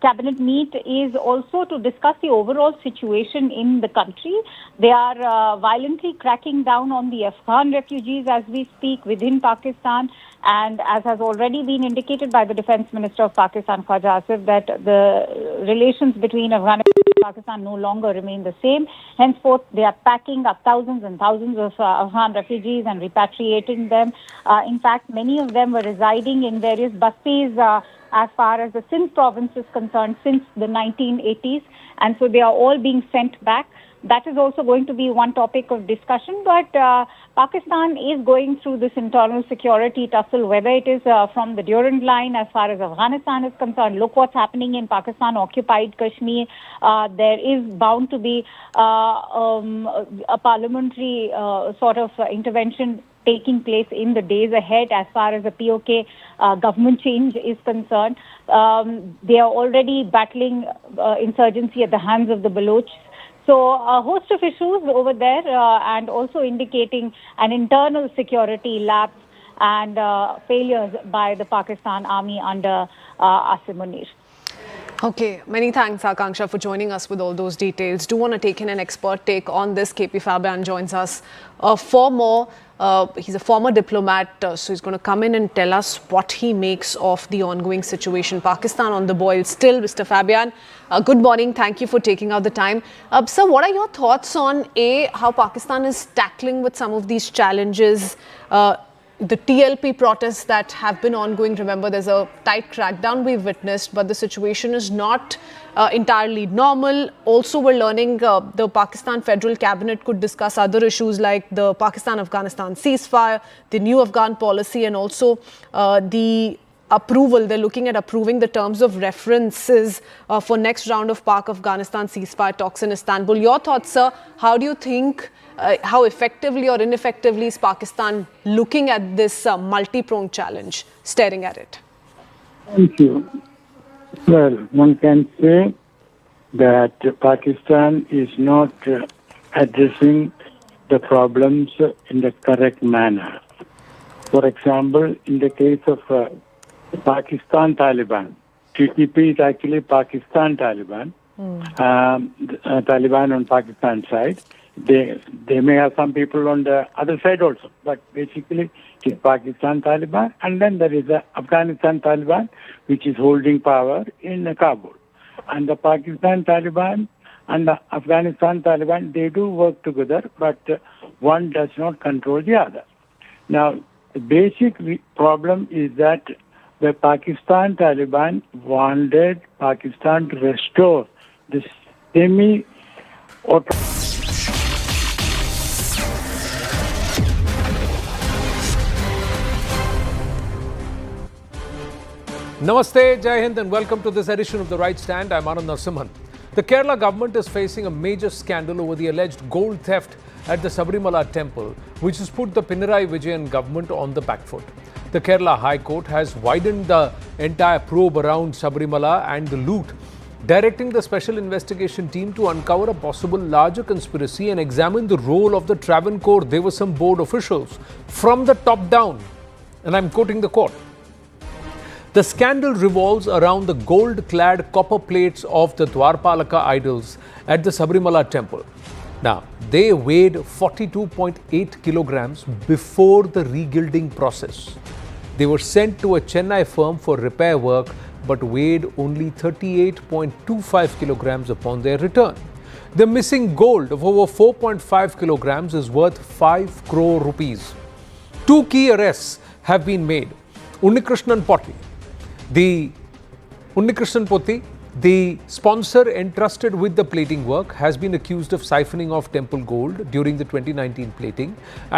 cabinet meet is also to discuss the overall situation in the country. They are violently cracking down on the Afghan refugees as we speak within Pakistan. And as has already been indicated by the Defence Minister of Pakistan, Khwaja Asif, that the relations between Afghanistan and Pakistan no longer remain the same. Henceforth, they are packing up thousands and thousands of Afghan refugees and repatriating them. In fact, many of them were residing in various bastis as far as the Sindh province is concerned since the 1980s. And so they are all being sent back. That is also going to be one topic of discussion. But Pakistan is going through this internal security tussle, whether it is from the Durand line as far as Afghanistan is concerned. Look what's happening in Pakistan-occupied Kashmir. There is bound to be a parliamentary sort of intervention taking place in the days ahead as far as the POK government change is concerned. They are already battling insurgency at the hands of the Baloch. So a host of issues over there and also indicating an internal security lapse and failures by the Pakistan army under Asim Munir. Okay, many thanks, Akanksha, for joining us with all those details. Do want to take in an expert take on this. KP Fabian joins us for more. He's a former diplomat, so he's going to come in and tell us what he makes of the ongoing situation. Pakistan on the boil still. Mr. Fabian, good morning. Thank you for taking out the time. Sir, what are your thoughts on how Pakistan is tackling with some of these challenges? The TLP protests that have been ongoing, remember, there's a tight crackdown we've witnessed, but the situation is not entirely normal. Also, we're learning the Pakistan Federal Cabinet could discuss other issues like the Pakistan-Afghanistan ceasefire, the new Afghan policy, and also the approval. They're looking at approving the terms of references for next round of Pak-Afghanistan ceasefire talks in Istanbul. Your thoughts, sir? How do you think, how effectively or ineffectively is Pakistan looking at this multi-pronged challenge, staring at it? Thank you. Well, one can say that Pakistan is not addressing the problems in the correct manner. For example, in the case of Pakistan Taliban, TTP is actually Pakistan Taliban, Taliban on Pakistan side. They may have some people on the other side also, but basically it is Pakistan Taliban, and then there is the Afghanistan Taliban, which is holding power in Kabul. And the Pakistan Taliban and the Afghanistan Taliban, they do work together, but one does not control the other. Now, the basic problem is that the Pakistan Taliban wanted Pakistan to restore the semi-autonomous. Namaste, Jai Hind, and welcome to this edition of The Right Stand. I'm Anand Narasimhan. The Kerala government is facing a major scandal over the alleged gold theft at the Sabarimala temple, which has put the Pinarayi Vijayan government on the back foot. The Kerala High Court has widened the entire probe around Sabarimala and the loot, directing the special investigation team to uncover a possible larger conspiracy and examine the role of the Travancore Devasam board officials from the top down. And I'm quoting the court. The scandal revolves around the gold-clad copper plates of the Dwarpalaka idols at the Sabarimala temple. Now, they weighed 42.8 kilograms before the regilding process. They were sent to a Chennai firm for repair work but weighed only 38.25 kilograms upon their return. The missing gold of over 4.5 kilograms is worth 5 crore rupees. Two key arrests have been made. Unnikrishnan Potti, the sponsor entrusted with the plating work, has been accused of siphoning off temple gold during the 2019 plating.